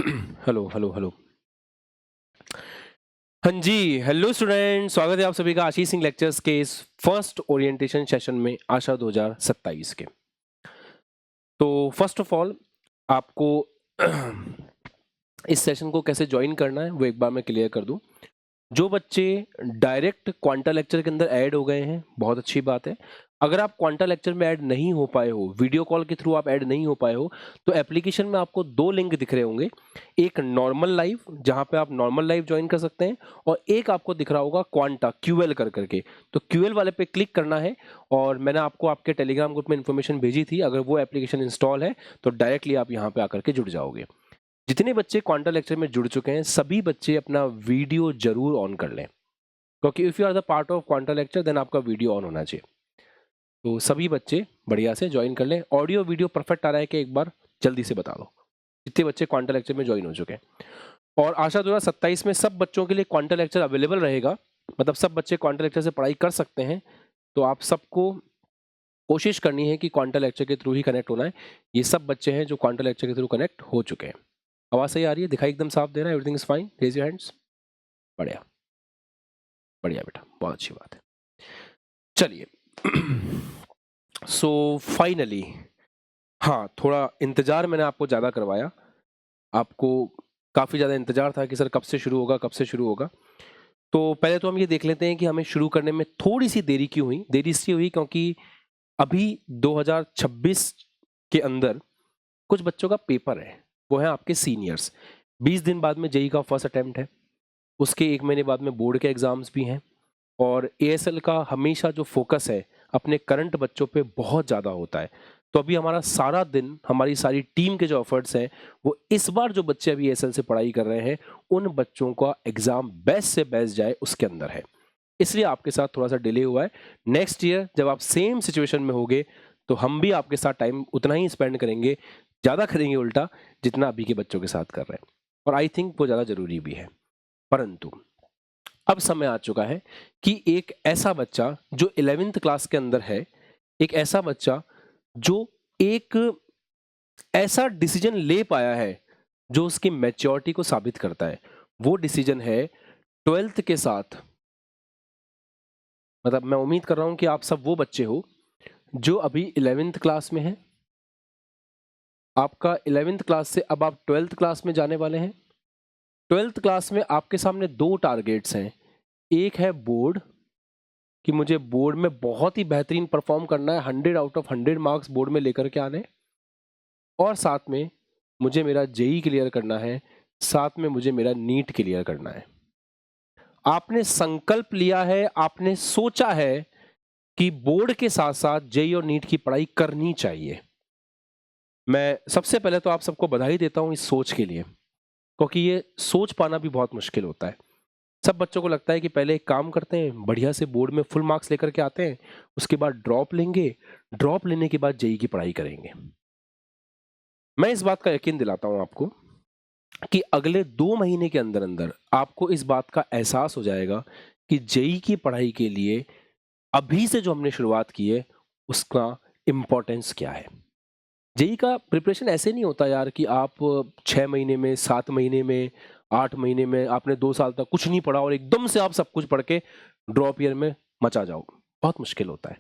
Hello hello hello. हाँ जी, hello student, स्वागत है आप सभी का आशीष सिंह लेक्चर्स के इस फर्स्ट ओरिएंटेशन सेशन में आशा 2027 के। तो फर्स्ट ऑफ ऑल आपको इस सेशन को कैसे ज्वाइन करना है वो एक बार मैं क्लियर कर दूं। जो बच्चे डायरेक्ट क्वांटा लेक्चर के अंदर ऐड हो गए हैं, बहुत अच्छी बात है। अगर आप क्वांटा लेक्चर में ऐड नहीं हो पाए हो, वीडियो कॉल के थ्रू आप ऐड नहीं हो पाए हो, तो एप्लीकेशन में आपको दो लिंक दिख रहे होंगे। एक नॉर्मल लाइव, जहां पे आप नॉर्मल लाइव ज्वाइन कर सकते हैं, और एक आपको दिख रहा होगा क्वांटा क्यूएल कर करके। तो क्यूएल वाले पे क्लिक करना है, और मैंने आपको आपके टेलीग्राम ग्रुप में इन्फॉर्मेशन भेजी थी। अगर वो एप्लीकेशन इंस्टॉल है तो डायरेक्टली आप यहाँ पे आकर के जुड़ जाओगे। जितने बच्चे क्वांटा लेक्चर में जुड़ चुके हैं, सभी बच्चे अपना वीडियो जरूर ऑन कर लें, क्योंकि if you are the part of quanta lecture then आपका वीडियो ऑन होना चाहिए। तो सभी बच्चे बढ़िया से ज्वाइन कर लें। ऑडियो वीडियो परफेक्ट आ रहा है कि एक बार जल्दी से बता दो जितने बच्चे क्वांटा लेक्चर में ज्वाइन हो चुके हैं। और आशा 2027 में सब बच्चों के लिए क्वांटा लेक्चर अवेलेबल रहेगा, मतलब सब बच्चे क्वांटा लेक्चर से पढ़ाई कर सकते हैं। तो आप सबको कोशिश करनी है कि क्वांटा लेक्चर के थ्रू ही कनेक्ट होना है। ये सब बच्चे हैं जो क्वांटा लेक्चर के थ्रू कनेक्ट हो चुके हैं। आवाज सही आ रही है? दिखाई एकदम साफ दे रहा है? Everything is fine? Raise your hands. बढ़िया बढ़िया बेटा, बहुत अच्छी बात है। चलिए सो फाइनली, हाँ, थोड़ा इंतजार मैंने आपको ज़्यादा करवाया। आपको काफ़ी ज़्यादा इंतजार था कि सर कब से शुरू होगा, कब से शुरू होगा। तो पहले तो हम ये देख लेते हैं कि हमें शुरू करने में थोड़ी सी देरी क्यों हुई। देरी इसलिए हुई क्योंकि अभी 2026 के अंदर कुछ बच्चों का पेपर है, वो है आपके सीनियर्स। 20 दिन बाद में जेई का फर्स्ट अटेम्प्ट है, उसके 1 महीने बाद में बोर्ड के एग्जाम्स भी हैं। और एएसएल का हमेशा जो फोकस है अपने करंट बच्चों पे बहुत ज़्यादा होता है। तो अभी हमारा सारा दिन, हमारी सारी टीम के जो एफर्ट्स हैं, वो इस बार जो बच्चे अभी एएसएल से पढ़ाई कर रहे हैं उन बच्चों का एग्जाम बेस्ट से बेस्ट जाए उसके अंदर है। इसलिए आपके साथ थोड़ा सा डिले हुआ है। नेक्स्ट ईयर जब आप सेम सिचुएशन में होगे तो हम भी आपके साथ टाइम उतना ही स्पेंड करेंगे, ज़्यादा करेंगे उल्टा, जितना अभी के बच्चों के साथ कर रहे हैं। और आई थिंक वो ज़्यादा जरूरी भी है। परंतु अब समय आ चुका है कि एक ऐसा बच्चा जो 11th क्लास के अंदर है, एक ऐसा बच्चा जो एक ऐसा डिसीजन ले पाया है जो उसकी मैच्योरिटी को साबित करता है, वो डिसीजन है 12th के साथ। मतलब मैं उम्मीद कर रहा हूं कि आप सब वो बच्चे हो जो अभी 11th क्लास में हैं। आपका 11th क्लास से अब आप 12th क्लास में जाने वाले हैं। 12th क्लास में आपके सामने दो टारगेट्स हैं। एक है बोर्ड, कि मुझे बोर्ड में बहुत ही बेहतरीन परफॉर्म करना है, 100 आउट ऑफ 100 मार्क्स बोर्ड में लेकर के आने। और साथ में मुझे मेरा जेई क्लियर करना है, साथ में मुझे मेरा नीट क्लियर करना है। आपने संकल्प लिया है, आपने सोचा है कि बोर्ड के साथ साथ जेई और नीट की पढ़ाई करनी चाहिए। मैं सबसे पहले तो आप सबको बधाई देता हूं इस सोच के लिए, क्योंकि ये सोच पाना भी बहुत मुश्किल होता है। सब बच्चों को लगता है कि पहले एक काम करते हैं, बढ़िया से बोर्ड में फुल मार्क्स लेकर के आते हैं, उसके बाद ड्रॉप लेंगे, ड्रॉप लेने के बाद जेई की पढ़ाई करेंगे। मैं इस बात का यकीन दिलाता हूं आपको कि अगले 2 महीने के अंदर अंदर आपको इस बात का एहसास हो जाएगा कि जेई की पढ़ाई के लिए अभी से जो हमने शुरुआत की है उसका इंपॉर्टेंस क्या है। जेई का प्रिपरेशन ऐसे नहीं होता यार कि आप 6 महीने में, 7 महीने में, 8 महीने में, आपने 2 साल तक कुछ नहीं पढ़ा और एकदम से आप सब कुछ पढ़ के ड्रॉप ईयर में मचा जाओ। बहुत मुश्किल होता है।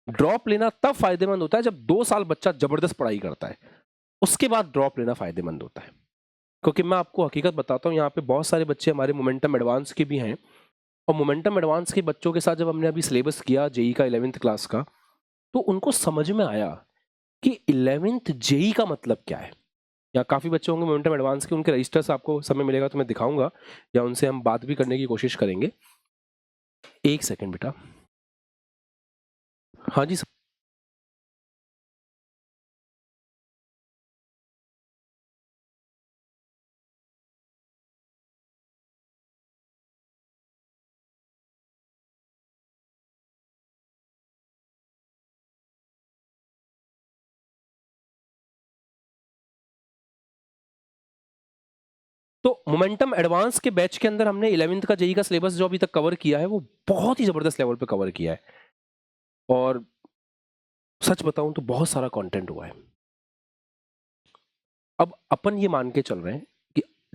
ड्रॉप लेना तब फायदेमंद होता है जब 2 साल बच्चा जबरदस्त पढ़ाई करता है, उसके बाद ड्रॉप लेना फायदेमंद होता है। क्योंकि मैं आपको हकीकत बताता हूँ, यहाँ पे बहुत सारे बच्चे हमारे मोमेंटम एडवांस के भी हैं, और मोमेंटम एडवांस के बच्चों के साथ जब हमने अभी सिलेबस किया जेई का 11th क्लास का, तो उनको समझ में आया कि 11th जेई का मतलब क्या है। या काफ़ी बच्चे होंगे मोमेंटम एडवांस के, उनके रजिस्टर्स आपको समय मिलेगा तो मैं दिखाऊंगा, या उनसे हम बात भी करने की कोशिश करेंगे। एक सेकंड बेटा। हाँ जी सर। तो मोमेंटम एडवांस के बैच के अंदर हमने 11th का जेई का सिलेबस जो अभी तक कवर किया है वो बहुत ही जबरदस्त लेवल पे कवर किया है, और सच बताऊं तो बहुत सारा कंटेंट हुआ है। अब अपन ये मान के चल रहे हैं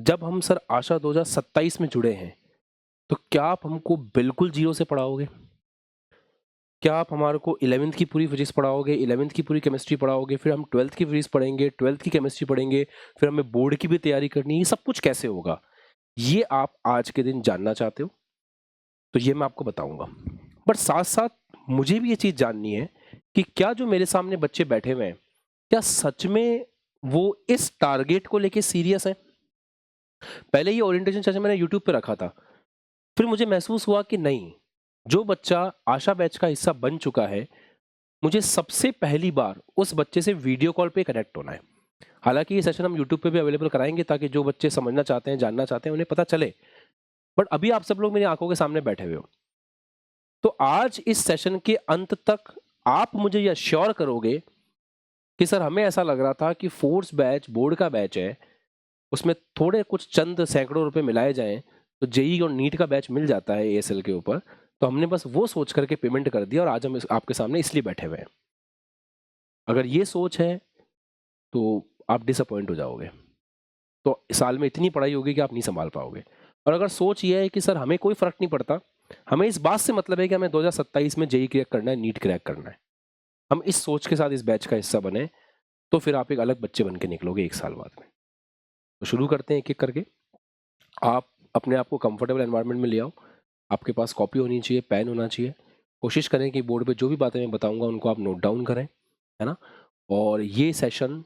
जब हम सर आशा 2027 में जुड़े हैं, तो क्या आप हमको बिल्कुल जीरो से पढ़ाओगे? क्या आप हमारे को 11th की पूरी फिजिक्स पढ़ाओगे, 11th की पूरी केमिस्ट्री पढ़ाओगे, फिर हम 12th की फिजिक्स पढ़ेंगे, 12th की केमिस्ट्री पढ़ेंगे, फिर हमें बोर्ड की भी तैयारी करनी है, ये सब कुछ कैसे होगा? ये आप आज के दिन जानना चाहते हो? तो ये मैं आपको बताऊंगा। बट साथ-साथ मुझे भी ये चीज़ जाननी है कि क्या जो मेरे सामने बच्चे बैठे हुए हैं, क्या सच में वो इस टारगेट को लेके सीरियस हैं? पहले ये ओरिएंटेशन सेशन मैंने यूट्यूब पे रखा था। फिर मुझे महसूस हुआ कि नहीं, जो बच्चा आशा बैच का हिस्सा बन चुका है, मुझे सबसे पहली बार उस बच्चे से वीडियो कॉल पे कनेक्ट होना है। हालाँकि ये सेशन हम यूट्यूब पे भी अवेलेबल कराएँगे ताकि जो बच्चे समझना चाहते हैं, जानना चाहते हैं, उन्हें पता चले। बट अभी आप सब लोग मेरी आँखों के सामने बैठे हुए हो। तो आज इस सेशन के अंत तक आप मुझे ये एश्योर करोगे कि सर हमें ऐसा लग रहा था कि फोर्स बैच बोर्ड का बैच है, उसमें थोड़े कुछ चंद सैकड़ों रुपए मिलाए जाएँ, तो जेईई और नीट का बैच मिल जाता है एएसएल के ऊपर। तो हमने बस वो सोच करके पेमेंट कर दिया और आज हम आपके सामने इसलिए बैठे हुए हैं। अगर ये सोच है तो आप डिसअपॉइंट हो जाओगे। तो साल में इतनी पढ़ाई होगी कि आप नहीं संभाल पाओगे। और अगर सोच ये है कि सर हमें कोई फर्क नहीं पड़ता, हमें इस बात से मतलब है कि हमें 2027 में जेईई क्रैक करना है, नीट क्रैक करना है, हम इस सोच के साथ इस बैच का हिस्सा बने, तो फिर आप एक अलग बच्चे बन के निकलोगे 1 साल बाद में। तो शुरू करते हैं एक-एक करके। आप अपने आप को कंफर्टेबल एनवायरनमेंट में ले आओ। आपके पास कॉपी होनी चाहिए, पेन होना चाहिए। कोशिश करें कि बोर्ड पे जो भी बातें मैं बताऊँगा उनको आप नोट डाउन करें, है ना? और ये सेशन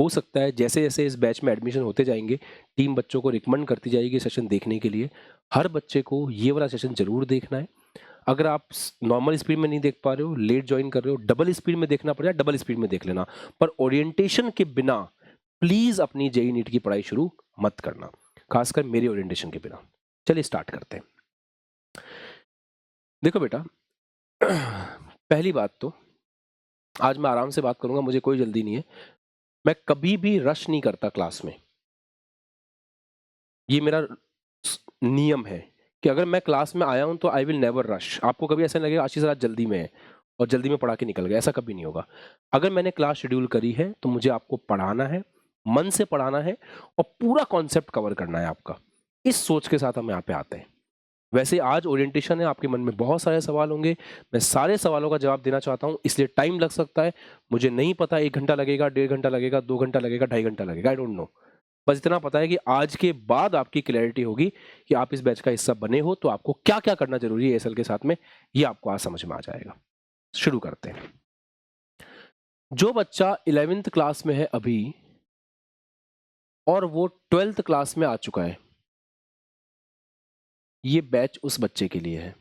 हो सकता है जैसे-जैसे इस बैच में एडमिशन होते जाएँगे, टीम बच्चों को रिकमेंड करती जाएगी सेशन देखने के लिए। हर बच्चे को ये वाला सेशन ज़रूर देखना है। अगर आप नॉर्मल स्पीड में नहीं देख पा रहे हो, लेट ज्वाइन कर रहे हो, डबल स्पीड में देखना पड़ेगा, डबल स्पीड में देख लेना। पर ओरिएंटेशन के बिना प्लीज़ अपनी जेईई नीट की पढ़ाई शुरू मत करना, खासकर मेरे ओरिएंटेशन के बिना। चलिए स्टार्ट करते हैं। देखो बेटा, पहली बात तो आज मैं आराम से बात करूँगा, मुझे कोई जल्दी नहीं है। मैं कभी भी रश नहीं करता क्लास में। ये मेरा नियम है कि अगर मैं क्लास में आया हूं तो आई विल नेवर रश। आपको कभी ऐसा नहीं लगेगा आशीष रात जल्दी में है और जल्दी में पढ़ा के निकल गया, ऐसा कभी नहीं होगा। अगर मैंने क्लास शेड्यूल करी है तो मुझे आपको पढ़ाना है, मन से पढ़ाना है और पूरा कॉन्सेप्ट कवर करना है आपका। इस सोच के साथ हम यहाँ पे आते हैं। वैसे आज ओरिएंटेशन है, आपके मन में बहुत सारे सवाल होंगे, मैं सारे सवालों का जवाब देना चाहता हूँ, इसलिए टाइम लग सकता है। मुझे नहीं पता 1 घंटा लगेगा, 1.5 घंटा लगेगा, 2 घंटा लगेगा, 2.5 घंटा लगेगा, आई डोंट नो। बस इतना पता है कि आज के बाद आपकी क्लैरिटी होगी कि आप इस बैच का हिस्सा बने हो तो आपको क्या-क्या करना ज़रूरी है एएसएल के साथ में, ये आपको आज समझ में आ जाएगा। शुरू करते हैं। जो बच्चा 11th क्लास में है अभी और वो 12th क्लास में आ चुका है, ये बैच उस बच्चे के लिए है,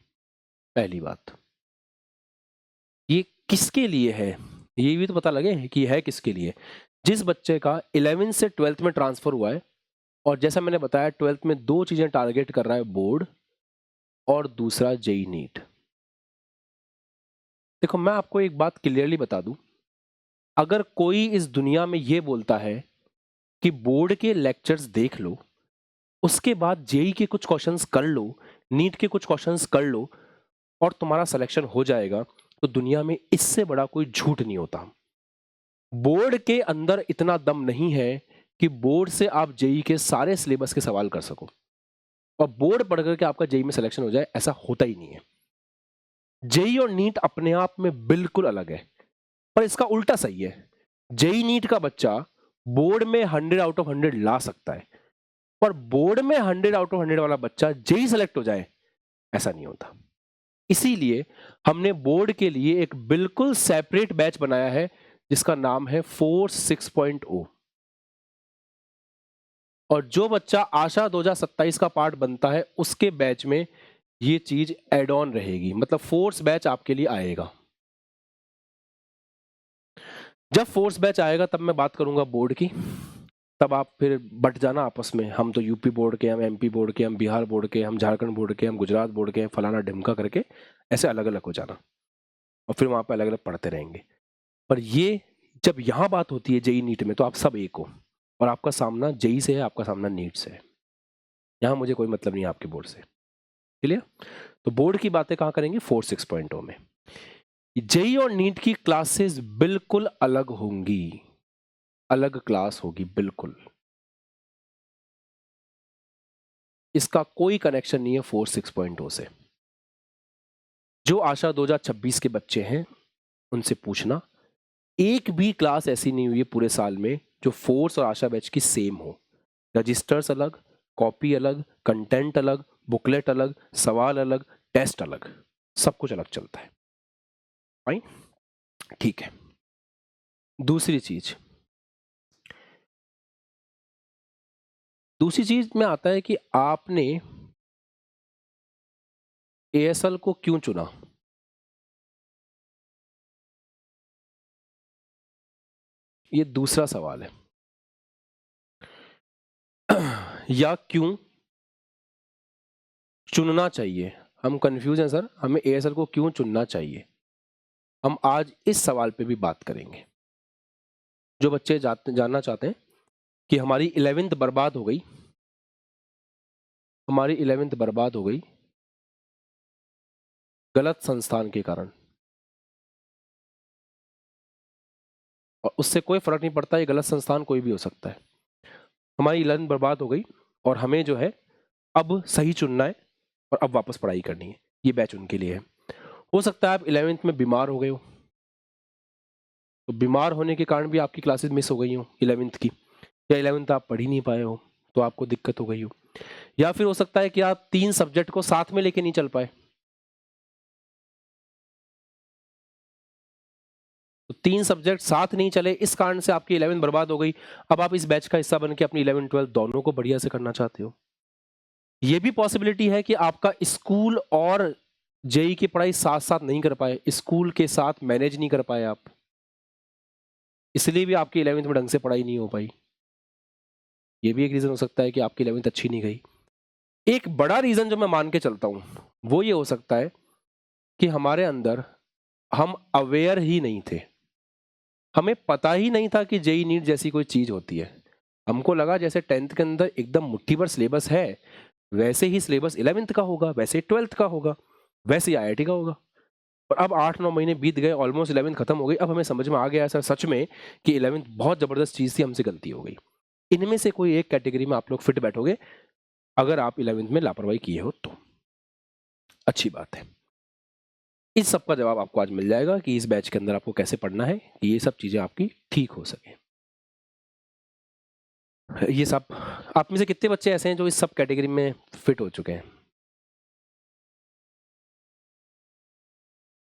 पहली बात। ये किसके लिए है, ये भी तो पता लगे कि है किसके लिए। जिस बच्चे का 11th से 12th में ट्रांसफर हुआ है और जैसा मैंने बताया 12th में 2 चीजें टारगेट कर रहा है, बोर्ड और दूसरा जेईई नीट। देखो मैं आपको एक बात क्लियरली बता दूं, अगर कोई इस दुनिया में ये बोलता है कि बोर्ड के लेक्चर्स देख लो, उसके बाद जेईई के कुछ क्वेश्चंस कर लो, नीट के कुछ क्वेश्चंस कर लो और तुम्हारा सिलेक्शन हो जाएगा, तो दुनिया में इससे बड़ा कोई झूठ नहीं होता। बोर्ड के अंदर इतना दम नहीं है कि बोर्ड से आप जेईई के सारे सिलेबस के सवाल कर सको और बोर्ड पढ़ करके आपका जेईई में सिलेक्शन हो जाए, ऐसा होता ही नहीं है। जेईई और नीट अपने आप में बिल्कुल अलग है, पर इसका उल्टा सही है। जेईई नीट का बच्चा बोर्ड में 100 आउट ऑफ 100 ला सकता है, पर बोर्ड में 100 आउट ऑफ 100 वाला बच्चा जेईई सेलेक्ट हो जाए, ऐसा नहीं होता। इसीलिए हमने बोर्ड के लिए एक बिल्कुल सेपरेट बैच बनाया है जिसका नाम है फोर्स 6.0। और जो बच्चा आशा 2027 का पार्ट बनता है उसके बैच में ये चीज एड ऑन रहेगी, मतलब फोर्स बैच आपके लिए आएगा। जब फोर्स बैच आएगा तब मैं बात करूंगा बोर्ड की, तब आप फिर बट जाना आपस में, हम तो यूपी बोर्ड के, हम एमपी बोर्ड के, हम बिहार बोर्ड के, हम झारखंड बोर्ड के, हम गुजरात बोर्ड के, फलाना ढिमका करके ऐसे अलग अलग हो जाना और फिर वहां पे अलग अलग पढ़ते रहेंगे। पर ये जब यहाँ बात होती है जेई नीट में तो आप सब एक हो और आपका सामना जेई से है, आपका सामना नीट से है। यहाँ मुझे कोई मतलब नहीं है आपके बोर्ड से, क्लियर? तो बोर्ड की बातें कहाँ करेंगे, 4.6.0 में। जेई और नीट की क्लासेस बिल्कुल अलग होंगी, अलग क्लास होगी बिल्कुल। इसका कोई कनेक्शन नहीं है 4 6.0 से। जो आशा 2026 के बच्चे हैं उनसे पूछना, एक भी क्लास ऐसी नहीं हुई है पूरे साल में जो फोर्स और आशा बैच की सेम हो। रजिस्टर्स अलग, कॉपी अलग, कंटेंट अलग, बुकलेट अलग, सवाल अलग, टेस्ट अलग, सब कुछ अलग चलता है। फाइन, ठीक है। दूसरी चीज में आता है कि आपने एएसएल को क्यों चुना। ये दूसरा सवाल है। या क्यों चुनना चाहिए। हम कंफ्यूज हैं सर, हमें एएसएल को क्यों चुनना चाहिए, हम आज इस सवाल पे भी बात करेंगे। जो बच्चे जानना चाहते हैं कि हमारी 11th बर्बाद हो गई, हमारी 11th बर्बाद हो गई गलत संस्थान के कारण, और उससे कोई फर्क नहीं पड़ता, ये गलत संस्थान कोई भी हो सकता है। हमारी 11th बर्बाद हो गई और हमें जो है अब सही चुनना है और अब वापस पढ़ाई करनी है, ये बैच उनके लिए है। हो सकता है आप 11th में बीमार हो गए हो, तो बीमार होने के कारण भी आपकी क्लासेस मिस हो गई हो 11th की, या 11th आप पढ़ ही नहीं पाए हो तो आपको दिक्कत हो गई हो। या फिर हो सकता है कि आप 3 सब्जेक्ट को साथ में लेके नहीं चल पाए, तो 3 सब्जेक्ट साथ नहीं चले, इस कारण से आपकी 11th बर्बाद हो गई। अब आप इस बैच का हिस्सा बन के अपनी 11 12 दोनों को बढ़िया से करना चाहते हो। ये भी पॉसिबिलिटी है कि आपका स्कूल और जेई की पढ़ाई साथ साथ नहीं कर पाए, स्कूल के साथ मैनेज नहीं कर पाए आप, इसलिए भी आपकी 11th में ढंग से पढ़ाई नहीं हो पाई। ये भी एक रीजन हो सकता है कि आपकी 11th अच्छी नहीं गई। एक बड़ा रीजन जो मैं मान के चलता हूं वो ये हो सकता है कि हमारे अंदर हम अवेयर ही नहीं थे, हमें पता ही नहीं था कि जेई नीट जैसी कोई चीज होती है। हमको लगा जैसे 10th के अंदर एकदम मुट्ठी भर सिलेबस है, वैसे ही सिलेबस 11th का होगा, वैसे 12th का होगा, वैसे ही आईआईटी का होगा। और अब 8 9 महीने बीत गए, ऑलमोस्ट 11th खत्म हो गई, अब हमें समझ में आ गया सर सच में कि 11th बहुत जबरदस्त चीज थी, हमसे गलती हो गई। इनमें से कोई एक कैटेगरी में आप लोग फिट बैठोगे अगर आप 11th में लापरवाही किए हो तो। अच्छी बात है, इस सब का जवाब आपको आज मिल जाएगा कि इस बैच के अंदर आपको कैसे पढ़ना है कि ये सब चीजें आपकी ठीक हो सके। ये सब आप में से कितने बच्चे ऐसे हैं जो इस सब कैटेगरी में फिट हो चुके हैं।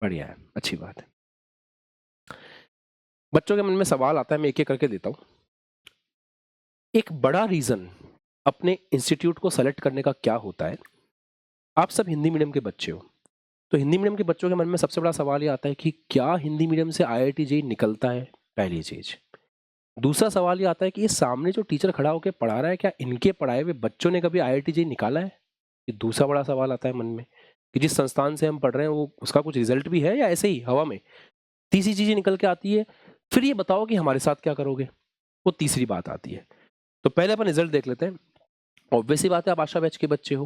बढ़िया है, अच्छी बात है। बच्चों के मन में सवाल आता है, मैं एक एक करके देता हूं। एक बड़ा रीजन अपने इंस्टीट्यूट को सेलेक्ट करने का क्या होता है। आप सब हिंदी मीडियम के बच्चे हो, तो हिंदी मीडियम के बच्चों के मन में सबसे बड़ा सवाल ये आता है कि क्या हिंदी मीडियम से आईआईटी जेईई निकलता है, पहली चीज। दूसरा सवाल ये आता है कि ये सामने जो टीचर खड़ा होकर पढ़ा रहा है, क्या इनके पढ़ाए हुए बच्चों ने कभी आईआईटी जेईई निकाला है। ये दूसरा बड़ा सवाल आता है मन में कि जिस संस्थान से हम पढ़ रहे हैं वो उसका कुछ रिजल्ट भी है या ऐसे ही हवा में। तीसरी चीज निकल के आती है, फिर ये बताओ कि हमारे साथ क्या करोगे, वो तीसरी बात आती है। तो पहले अपन रिजल्ट देख लेते हैं। ऑब्वियसली बात है आप आशा बैच के बच्चे हो,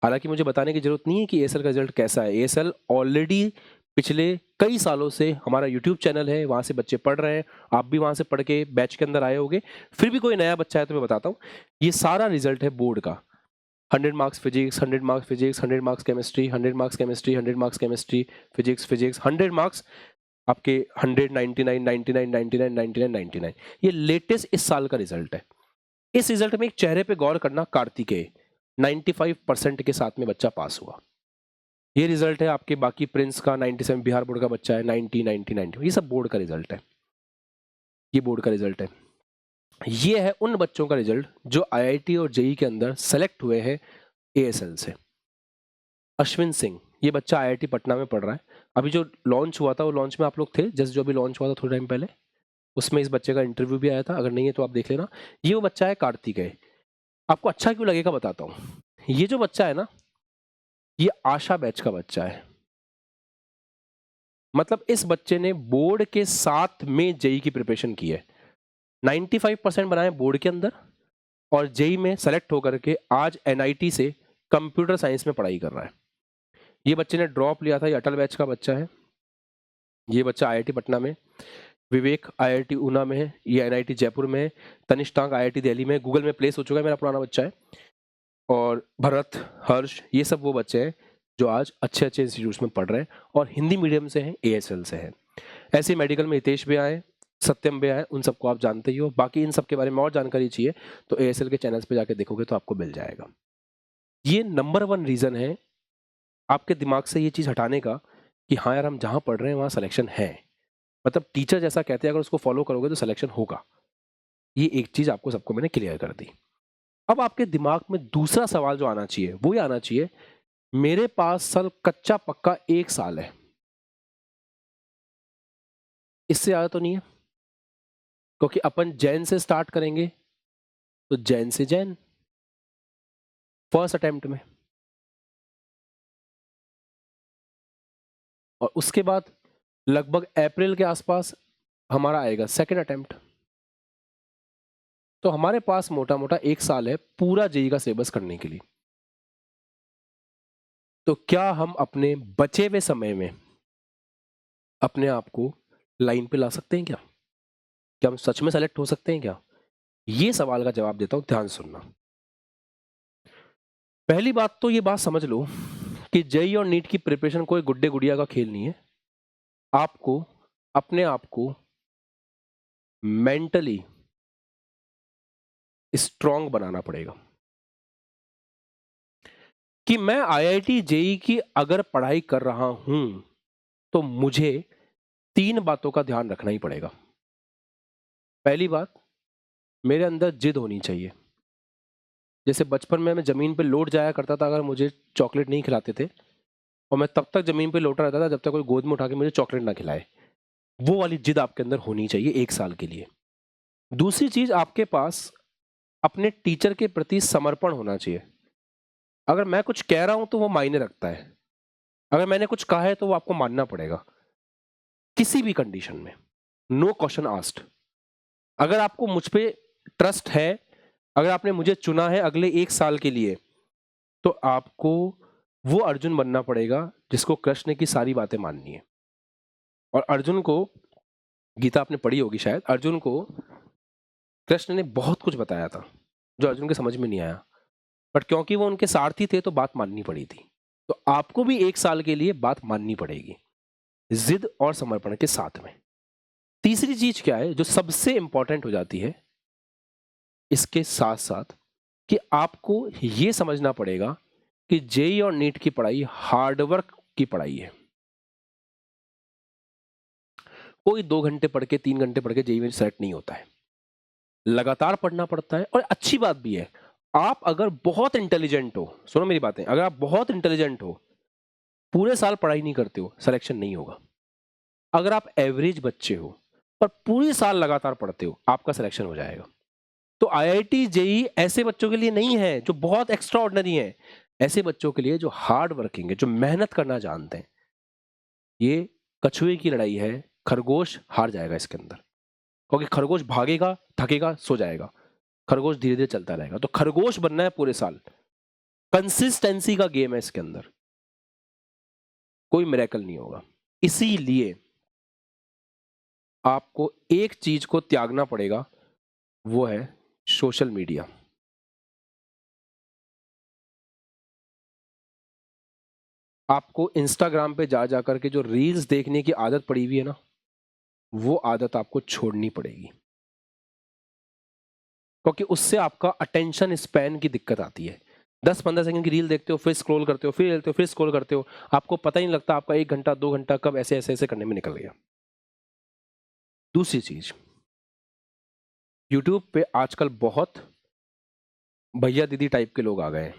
हालांकि मुझे बताने की जरूरत नहीं है कि एएसएल का रिजल्ट कैसा है। एएसएल ऑलरेडी पिछले कई सालों से हमारा यूट्यूब चैनल है, वहां से बच्चे पढ़ रहे हैं, आप भी वहां से पढ़ के बैच के अंदर आए होंगे। फिर भी कोई नया बच्चा है तो मैं बताता हूँ, ये सारा रिजल्ट है बोर्ड का। 100 marks physics, 100 marks physics, 100 marks chemistry, 100 marks chemistry, 100 marks chemistry, physics 100 marks आपके 100 99 99 99 99 99। ये लेटेस्ट इस साल का रिजल्ट है। इस रिजल्ट में एक चेहरे पे गौर करना, कार्तिकेय 95% के साथ में बच्चा पास हुआ। ये रिजल्ट है आपके बाकी प्रिंस का 97, बिहार बोर्ड का बच्चा है 90 90 90। ये सब बोर्ड का रिजल्ट है, ये बोर्ड का रिजल्ट है। ये है उन बच्चों का रिजल्ट जो आईआईटी और जेई के अंदर सेलेक्ट हुए हैं एएसएल से। अश्विन सिंह, ये बच्चा आईआईटी पटना में पढ़ रहा है। अभी जो लॉन्च हुआ था वो लॉन्च में आप लोग थे, जस्ट जो अभी लॉन्च हुआ था थोड़े टाइम पहले, उसमें इस बच्चे का इंटरव्यू भी आया था, अगर नहीं है तो आप देख लेना। ये वो बच्चा है कार्तिकेय। आपको अच्छा क्यों लगेगा बताता हूँ। ये जो बच्चा है ना, ये आशा बैच का बच्चा है। मतलब इस बच्चे ने बोर्ड के साथ में जेई की प्रिपरेशन की है, 95% बनाए बोर्ड के अंदर, और जेई में सेलेक्ट होकर के आज एनआईटी से कंप्यूटर साइंस में पढ़ाई कर रहा है। ये बच्चे ने ड्रॉप लिया था, ये अटल बैच का बच्चा है। ये बच्चा आईआईटी पटना में, विवेक आईआईटी ऊना में है, ये एनआईटी जयपुर में है, तनिष्क टांग आईआईटी दिल्ली में, गूगल में प्लेस हो चुका है, मेरा पुराना बच्चा है। और भरत, हर्ष, ये सब वो बच्चे हैं जो आज अच्छे अच्छे इंस्टीट्यूट्स में पढ़ रहे हैं और हिंदी मीडियम से हैं, ASL से हैं। ऐसे मेडिकल में हितेश भी आए, सत्यम भी आए, उन सबको आप जानते ही हो। बाकी इन सब के बारे में और जानकारी चाहिए तो ASL के चैनल्स पे जाके देखोगे तो आपको मिल जाएगा। ये नंबर 1 रीज़न है आपके दिमाग से ये चीज़ हटाने का कि हाँ यार, हम जहाँ पढ़ रहे हैं वहाँ सिलेक्शन है। मतलब टीचर जैसा कहते हैं, अगर उसको फॉलो करोगे तो सिलेक्शन होगा। ये एक चीज़ आपको सबको मैंने क्लियर कर दी। अब आपके दिमाग में दूसरा सवाल जो आना चाहिए वो ये आना चाहिए, मेरे पास सर कच्चा पक्का 1 साल है, इससे ज़्यादा तो नहीं है? क्योंकि अपन जैन से स्टार्ट करेंगे तो जैन से जैन फर्स्ट अटेम्प्ट में, और उसके बाद लगभग अप्रैल के आसपास हमारा आएगा सेकंड अटेम्प्ट। तो हमारे पास मोटा मोटा 1 साल है पूरा जेई का सिलेबस करने के लिए। तो क्या हम अपने बचे हुए समय में अपने आप को लाइन पे ला सकते हैं क्या? क्या हम सच में सेलेक्ट हो सकते हैं क्या? ये सवाल का जवाब देता हूं, ध्यान सुनना। पहली बात तो ये बात समझ लो कि जेई और नीट की प्रिपरेशन कोई गुड्डे गुड़िया का खेल नहीं है। आपको अपने आप को मेंटली स्ट्रांग बनाना पड़ेगा कि मैं IIT जेई की अगर पढ़ाई कर रहा हूं तो मुझे 3 बातों का ध्यान रखना ही पड़ेगा। पहली बात, मेरे अंदर जिद होनी चाहिए। जैसे बचपन में मैं जमीन पे लौट जाया करता था अगर मुझे चॉकलेट नहीं खिलाते थे, और मैं तब तक जमीन पे लौटा रहता था जब तक कोई गोद में उठा के मुझे चॉकलेट ना खिलाए। वो वाली जिद आपके अंदर होनी चाहिए 1 साल के लिए। दूसरी चीज, आपके पास अपने टीचर के प्रति समर्पण होना चाहिए। अगर मैं कुछ कह रहा हूं तो वो मायने रखता है, अगर मैंने कुछ कहा है तो वो आपको मानना पड़ेगा किसी भी कंडीशन में, नो क्वेश्चन आस्क्ड। अगर आपको मुझ पे ट्रस्ट है, अगर आपने मुझे चुना है अगले 1 साल के लिए, तो आपको वो अर्जुन बनना पड़ेगा जिसको कृष्ण की सारी बातें माननी है। और अर्जुन को, गीता आपने पढ़ी होगी शायद, अर्जुन को कृष्ण ने बहुत कुछ बताया था जो अर्जुन के समझ में नहीं आया, बट क्योंकि वो उनके सारथी थे तो बात माननी पड़ी थी। तो आपको भी 1 साल के लिए बात माननी पड़ेगी, जिद और समर्पण के साथ में। तीसरी चीज क्या है जो सबसे इंपॉर्टेंट हो जाती है इसके साथ साथ, कि आपको ये समझना पड़ेगा कि जेई और नीट की पढ़ाई हार्डवर्क की पढ़ाई है। कोई 2 घंटे पढ़ के 3 घंटे पढ़ के जेई में सेलेक्ट नहीं होता है, लगातार पढ़ना पड़ता है। और अच्छी बात भी है, आप अगर बहुत इंटेलिजेंट हो, सुनो मेरी बातें, अगर आप बहुत इंटेलिजेंट हो, पूरे साल पढ़ाई नहीं करते हो, सिलेक्शन नहीं होगा। अगर आप एवरेज बच्चे हो और पूरी साल लगातार पढ़ते हो, आपका सिलेक्शन हो जाएगा। तो IIT जेई ऐसे बच्चों के लिए नहीं है जो बहुत एक्स्ट्रा ऑर्डिनरी है, ऐसे बच्चों के लिए जो हार्ड वर्किंग है, जो मेहनत करना जानते हैं। ये कछुए की लड़ाई है, खरगोश हार जाएगा इसके अंदर, क्योंकि खरगोश भागेगा, थकेगा, सो जाएगा, खरगोश धीरे धीरे चलता रहेगा। तो खरगोश बनना है पूरे साल, कंसिस्टेंसी का गेम है इसके अंदर, कोई मिरेकल नहीं होगा। इसीलिए आपको एक चीज को त्यागना पड़ेगा, वो है सोशल मीडिया। आपको इंस्टाग्राम पे जा जाकर के जो रील्स देखने की आदत पड़ी हुई है ना, वो आदत आपको छोड़नी पड़ेगी, क्योंकि उससे आपका अटेंशन स्पैन की दिक्कत आती है। 10-15 सेकंड की रील देखते हो, फिर स्क्रॉल करते हो, फिर देखते हो, फिर स्क्रॉल करते हो, आपको पता ही नहीं लगता आपका 1 घंटा 2 घंटा कब ऐसे ऐसे ऐसे करने में निकल गया। दूसरी चीज, यूट्यूब पे आजकल बहुत भैया दीदी टाइप के लोग आ गए हैं।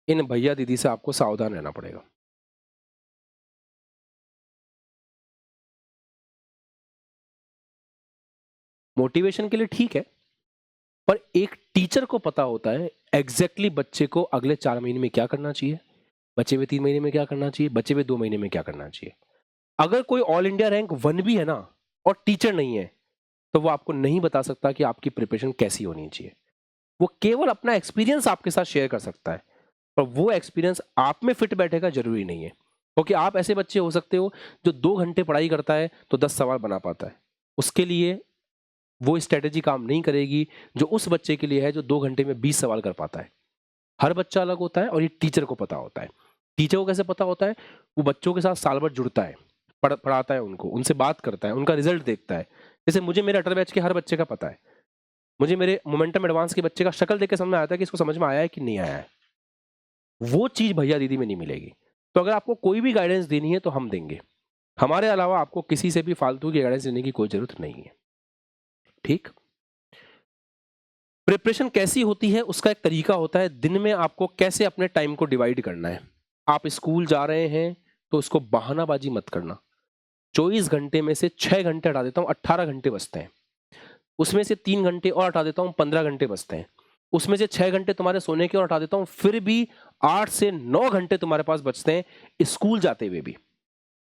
इन भैया दीदी से आपको सावधान रहना पड़ेगा। मोटिवेशन के लिए ठीक है, पर एक टीचर को पता होता है एग्जैक्टली बच्चे को अगले 4 महीने में क्या करना चाहिए, बचे हुए 3 महीने में क्या करना चाहिए, बचे हुए 2 महीने में क्या करना चाहिए। अगर कोई ऑल इंडिया रैंक 1 भी है ना और टीचर नहीं है, तो वो आपको नहीं बता सकता कि आपकी प्रिपरेशन कैसी होनी चाहिए। वो केवल अपना एक्सपीरियंस आपके साथ शेयर कर सकता है, और वो एक्सपीरियंस आप में फिट बैठेगा जरूरी नहीं है। क्योंकि आप ऐसे बच्चे हो सकते हो जो 2 घंटे पढ़ाई करता है तो 10 सवाल बना पाता है, उसके लिए वो स्ट्रेटेजी काम नहीं करेगी जो उस बच्चे के लिए है जो 2 घंटे में 20 सवाल कर पाता है। हर बच्चा अलग होता है और ये टीचर को पता होता है। टीचर को कैसे पता होता है? वो बच्चों के साथ साल भर जुड़ता है, पढ़ाता है उनको, उनसे बात करता है, उनका रिजल्ट देखता है। जैसे मुझे मेरे अटर बैच के हर बच्चे का पता है। मुझे मेरे मोमेंटम एडवांस के बच्चे का शक्ल देख के समझ में आता है कि इसको समझ में आया है कि नहीं आया है। वो चीज़ भैया दीदी में नहीं मिलेगी। तो अगर आपको कोई भी गाइडेंस देनी है तो हम देंगे। हमारे अलावा आपको किसी से भी फालतू की गाइडेंस देने की कोई ज़रूरत नहीं है। ठीक? प्रिपरेशन कैसी होती है उसका एक तरीका होता है। दिन में आपको कैसे अपने टाइम को डिवाइड करना है। आप स्कूल जा रहे हैं तो उसको बहानाबाजी मत करना। 24 घंटे में से 6 घंटे हटा देता हूँ, 18 घंटे बचते हैं। उसमें से 3 घंटे और हटा देता हूँ, 15 घंटे बचते हैं। उसमें से 6 घंटे तुम्हारे सोने के और हटा देता हूँ, फिर भी 8 से 9 घंटे तुम्हारे पास बचते हैं स्कूल जाते हुए भी।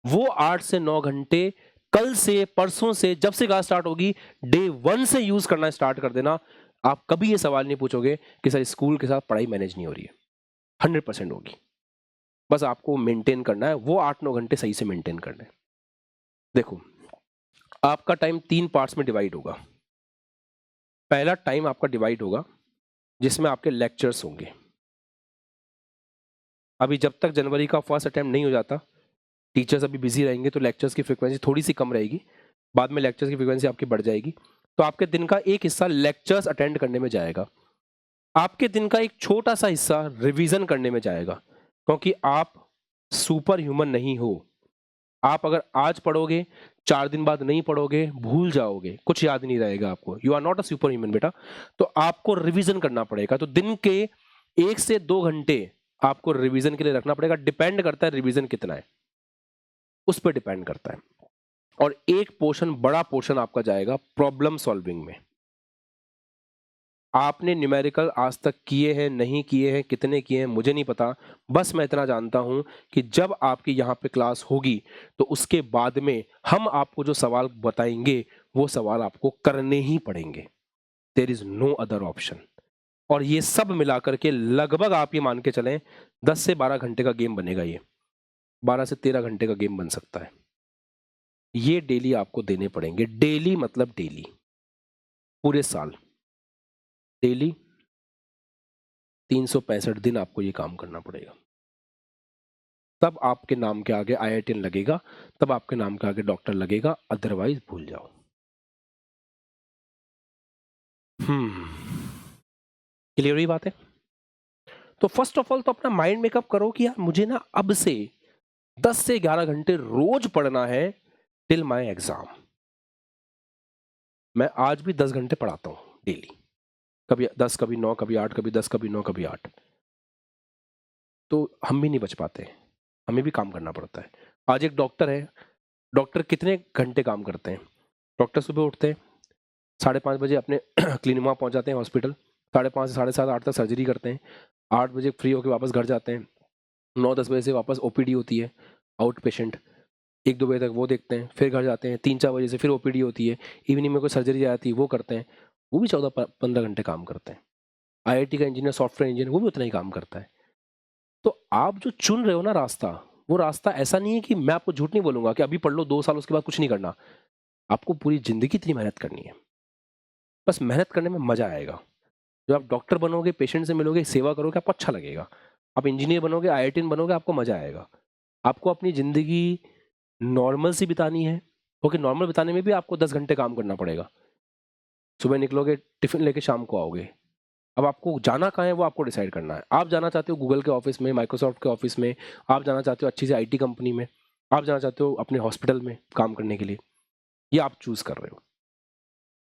वो 8 से 9 घंटे कल से, परसों से, जब से क्लास स्टार्ट होगी, डे 1 से यूज करना स्टार्ट कर देना। आप कभी ये सवाल नहीं पूछोगे कि सर स्कूल के साथ पढ़ाई मैनेज नहीं हो रही है। 100% होगी। बस आपको मेंटेन करना है, वो 8-9 घंटे सही से मेंटेन करना है। देखो, आपका टाइम 3 पार्ट्स में डिवाइड होगा। पहला टाइम आपका डिवाइड होगा जिसमें आपके लेक्चर्स होंगे। अभी जब तक जनवरी का फर्स्ट अटेम्प्ट नहीं हो जाता, टीचर्स अभी बिजी रहेंगे तो लेक्चर्स की फ्रीक्वेंसी थोड़ी सी कम रहेगी। बाद में लेक्चर्स की फ्रीक्वेंसी आपकी बढ़ जाएगी। तो आपके दिन का एक हिस्सा लेक्चर्स अटेंड करने में जाएगा। आपके दिन का एक छोटा सा हिस्सा रिवीजन करने में जाएगा, क्योंकि आप सुपर ह्यूमन नहीं हो। आप अगर आज पढ़ोगे, 4 दिन बाद नहीं पढ़ोगे, भूल जाओगे, कुछ याद नहीं रहेगा आपको। You are not a superhuman बेटा। तो आपको रिवीजन करना पड़ेगा। तो दिन के 1 से 2 घंटे आपको रिवीजन के लिए रखना पड़ेगा। डिपेंड करता है रिवीजन कितना है, उस पर डिपेंड करता है। और एक पोर्शन, बड़ा पोर्शन आपका जाएगा प्रॉब्लम सॉल्विंग में। आपने न्यूमेरिकल आज तक किए हैं, नहीं किए हैं, कितने किए हैं, मुझे नहीं पता। बस मैं इतना जानता हूं कि जब आपकी यहाँ पे क्लास होगी तो उसके बाद में हम आपको जो सवाल बताएंगे वो सवाल आपको करने ही पड़ेंगे। There is no other option. और ये सब मिलाकर के लगभग आप ये मान के चलें 10 से 12 घंटे का गेम बनेगा। ये 12 से 13 घंटे का गेम बन सकता है। ये डेली आपको देने पड़ेंगे। डेली मतलब डेली, पूरे साल डेली 365 दिन आपको ये काम करना पड़ेगा। तब आपके नाम के आगे IITian लगेगा, तब आपके नाम के आगे डॉक्टर लगेगा, अदरवाइज भूल जाओ। क्लियर हुई बात है? तो फर्स्ट ऑफ ऑल तो अपना माइंड मेकअप करो कि यार मुझे ना अब से 10 से 11 घंटे रोज पढ़ना है टिल माय एग्जाम। मैं आज भी 10 घंटे पढ़ाता हूं डेली। कभी 10, कभी 9, कभी 8, कभी 10, कभी 9, कभी 8। तो हम भी नहीं बच पाते, हमें भी काम करना पड़ता है। आज एक डॉक्टर है, डॉक्टर कितने घंटे काम करते हैं? डॉक्टर सुबह उठते हैं, 5:30 बजे अपने क्लिनिक वहाँ पहुँच जाते हैं हॉस्पिटल, 5:30 से 7:30 8 तक सर्जरी करते हैं, 8 बजे फ्री होकर वापस घर जाते हैं, 9-10 बजे से वापस OPD होती है, आउट पेशेंट, 1-2 बजे तक वो देखते हैं, फिर घर जाते हैं, 3-4 बजे से फिर OPD होती है, इवनिंग में कोई सर्जरी आती है वो करते हैं। वो भी 14-15 घंटे काम करते हैं। IIT का इंजीनियर, सॉफ्टवेयर इंजीनियर, वो भी उतना ही काम करता है। तो आप जो चुन रहे हो ना रास्ता, वो रास्ता ऐसा नहीं है कि मैं आपको झूठ नहीं बोलूंगा कि अभी पढ़ लो 2 साल उसके बाद कुछ नहीं करना। आपको पूरी जिंदगी इतनी मेहनत करनी है। बस मेहनत करने में मजा आएगा। जब आप डॉक्टर बनोगे, पेशेंट से मिलोगे, सेवा करोगे, आपको अच्छा लगेगा। आप इंजीनियर बनोगे, IITian बनोगे, आपको मजा आएगा। आपको अपनी जिंदगी नॉर्मल सी बितानी है, क्योंकि नॉर्मल बिताने में भी आपको 10 घंटे काम करना पड़ेगा। सुबह निकलोगे, टिफिन लेके शाम को आओगे। अब आपको जाना कहाँ है वो आपको डिसाइड करना है। आप जाना चाहते हो गूगल के ऑफिस में, माइक्रोसॉफ्ट के ऑफिस में, आप जाना चाहते हो अच्छी सी IT कंपनी में, आप जाना चाहते हो अपने हॉस्पिटल में काम करने के लिए, ये आप चूज कर रहे हो,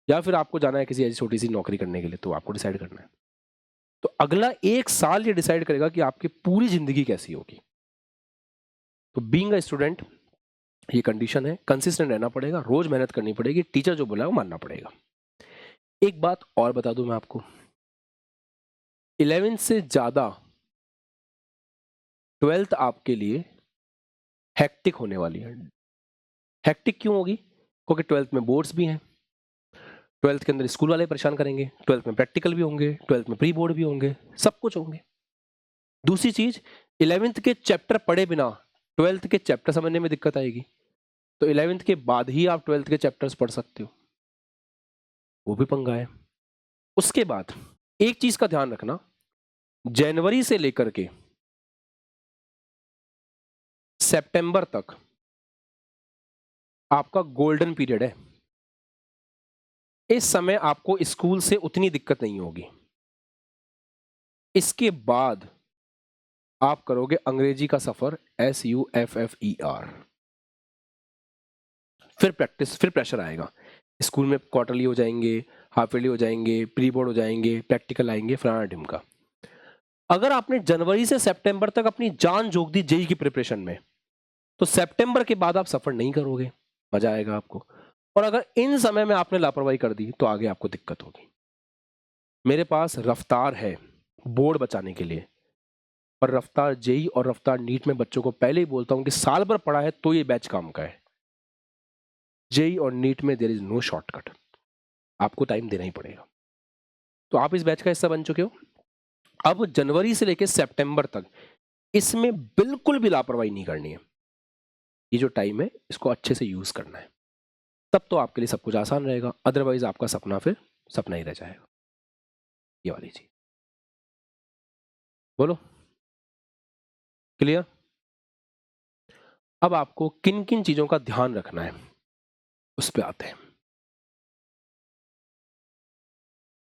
या फिर आपको जाना है किसी ऐसी छोटी सी नौकरी करने के लिए, तो आपको डिसाइड करना है। तो अगला 1 साल ये डिसाइड करेगा कि आपकी पूरी जिंदगी कैसी होगी। तो बीइंग अ स्टूडेंट ये कंडीशन है, कंसिस्टेंट रहना पड़ेगा, रोज मेहनत करनी पड़ेगी, टीचर जो बोला है वो मानना पड़ेगा। एक बात और बता दूं मैं आपको, 11th से ज्यादा 12th आपके लिए हेक्टिक होने वाली है। हेक्टिक क्यों होगी? क्योंकि 12th में बोर्ड्स भी हैं, 12th के अंदर स्कूल वाले परेशान करेंगे, 12th में प्रैक्टिकल भी होंगे, 12th में प्री बोर्ड भी होंगे, सब कुछ होंगे। दूसरी चीज, 11th के चैप्टर पढ़े बिना 12th के चैप्टर समझने में दिक्कत आएगी। तो 11th के बाद ही आप 12th के चैप्टर्स पढ़ सकते हो। वो भी पंगा है। उसके बाद एक चीज का ध्यान रखना, जनवरी से लेकर के सितंबर तक आपका गोल्डन पीरियड है। इस समय आपको स्कूल से उतनी दिक्कत नहीं होगी। इसके बाद आप करोगे अंग्रेजी का सफर, SUFFER। फिर प्रैक्टिस, फिर प्रेशर आएगा। स्कूल में क्वार्टरली हो जाएंगे, हाफ ईयरली हो जाएंगे, प्री बोर्ड हो जाएंगे, प्रैक्टिकल आएंगे, फलाना ढिमका। अगर आपने जनवरी से सितंबर तक अपनी जान झोंक दी जेई की प्रिपरेशन में, तो सितंबर के बाद आप सफर नहीं करोगे, मजा आएगा आपको। और अगर इन समय में आपने लापरवाही कर दी तो आगे आपको दिक्कत होगी। मेरे पास रफ्तार है बोर्ड बचाने के लिए, पर रफ्तार जेई और रफ्तार नीट में बच्चों को पहले ही बोलता हूं कि साल भर पढ़ा है तो ये बैच काम का है। जेई और नीट में देयर इज नो शॉर्टकट, आपको टाइम देना ही पड़ेगा। तो आप इस बैच का हिस्सा बन चुके हो। अब जनवरी से लेकर सितंबर तक इसमें बिल्कुल भी लापरवाही नहीं करनी है। ये जो टाइम है इसको अच्छे से यूज करना है, तब तो आपके लिए सब कुछ आसान रहेगा। अदरवाइज आपका सपना फिर सपना ही रह जाएगा। ये वाली चीज बोलो, क्लियर? अब आपको किन किन चीजों का ध्यान रखना है उस पर आते हैं,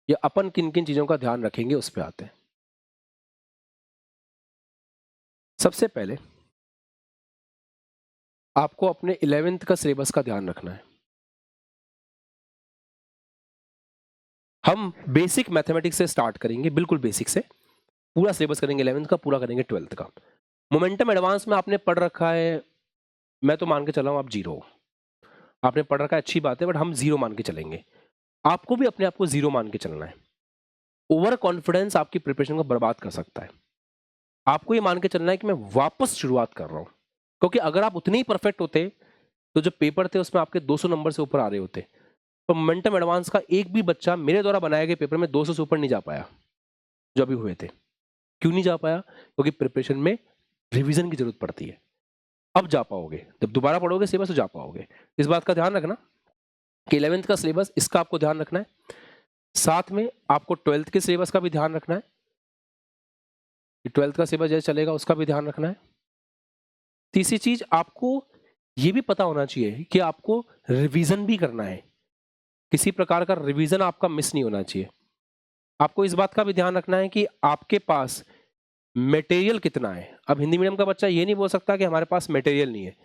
या अपन किन किन चीजों का ध्यान रखेंगे उस पर आते हैं। सबसे पहले आपको अपने 11th का सिलेबस का ध्यान रखना है। हम बेसिक मैथमेटिक्स से स्टार्ट करेंगे, बिल्कुल बेसिक से पूरा सिलेबस करेंगे, 11th का पूरा करेंगे, 12th का। मोमेंटम एडवांस में आपने पढ़ रखा है, मैं तो मान के चला हूं आप जीरो। आपने पढ़ रखा है अच्छी बात है, बट हम जीरो मान के चलेंगे। आपको भी अपने आप को जीरो मान के चलना है। ओवर कॉन्फिडेंस आपकी प्रिपरेशन को बर्बाद कर सकता है। आपको ये मान के चलना है कि मैं वापस शुरुआत कर रहा हूं, क्योंकि अगर आप उतने ही परफेक्ट होते तो जो पेपर थे उसमें आपके 200 नंबर से ऊपर आ रहे होते। तो मोमेंटम एडवांस का एक भी बच्चा मेरे द्वारा बनाए गए पेपर में 200 से ऊपर नहीं जा पाया जो अभी हुए थे। क्यों नहीं जा पाया? क्योंकि प्रिपरेशन में रिवीजन की जरूरत पड़ती है। अब जा पाओगे, जब दोबारा पढ़ोगे सिलेबस तो जा पाओगे। इस बात का ध्यान रखना कि 11th का सिलेबस, इसका आपको ध्यान रखना है। साथ में आपको 12th के सिलेबस का भी ध्यान रखना है कि 12th का सिलेबस जैसे चलेगा उसका भी ध्यान रखना है। तीसरी चीज, आपको ये भी पता होना चाहिए कि आपको रिवीजन भी करना है। किसी प्रकार का रिवीजन आपका मिस नहीं होना चाहिए। आपको इस बात का भी ध्यान रखना है कि आपके पास मटेरियल कितना है। अब हिंदी मीडियम का बच्चा ये नहीं बोल सकता कि हमारे पास मटेरियल नहीं है।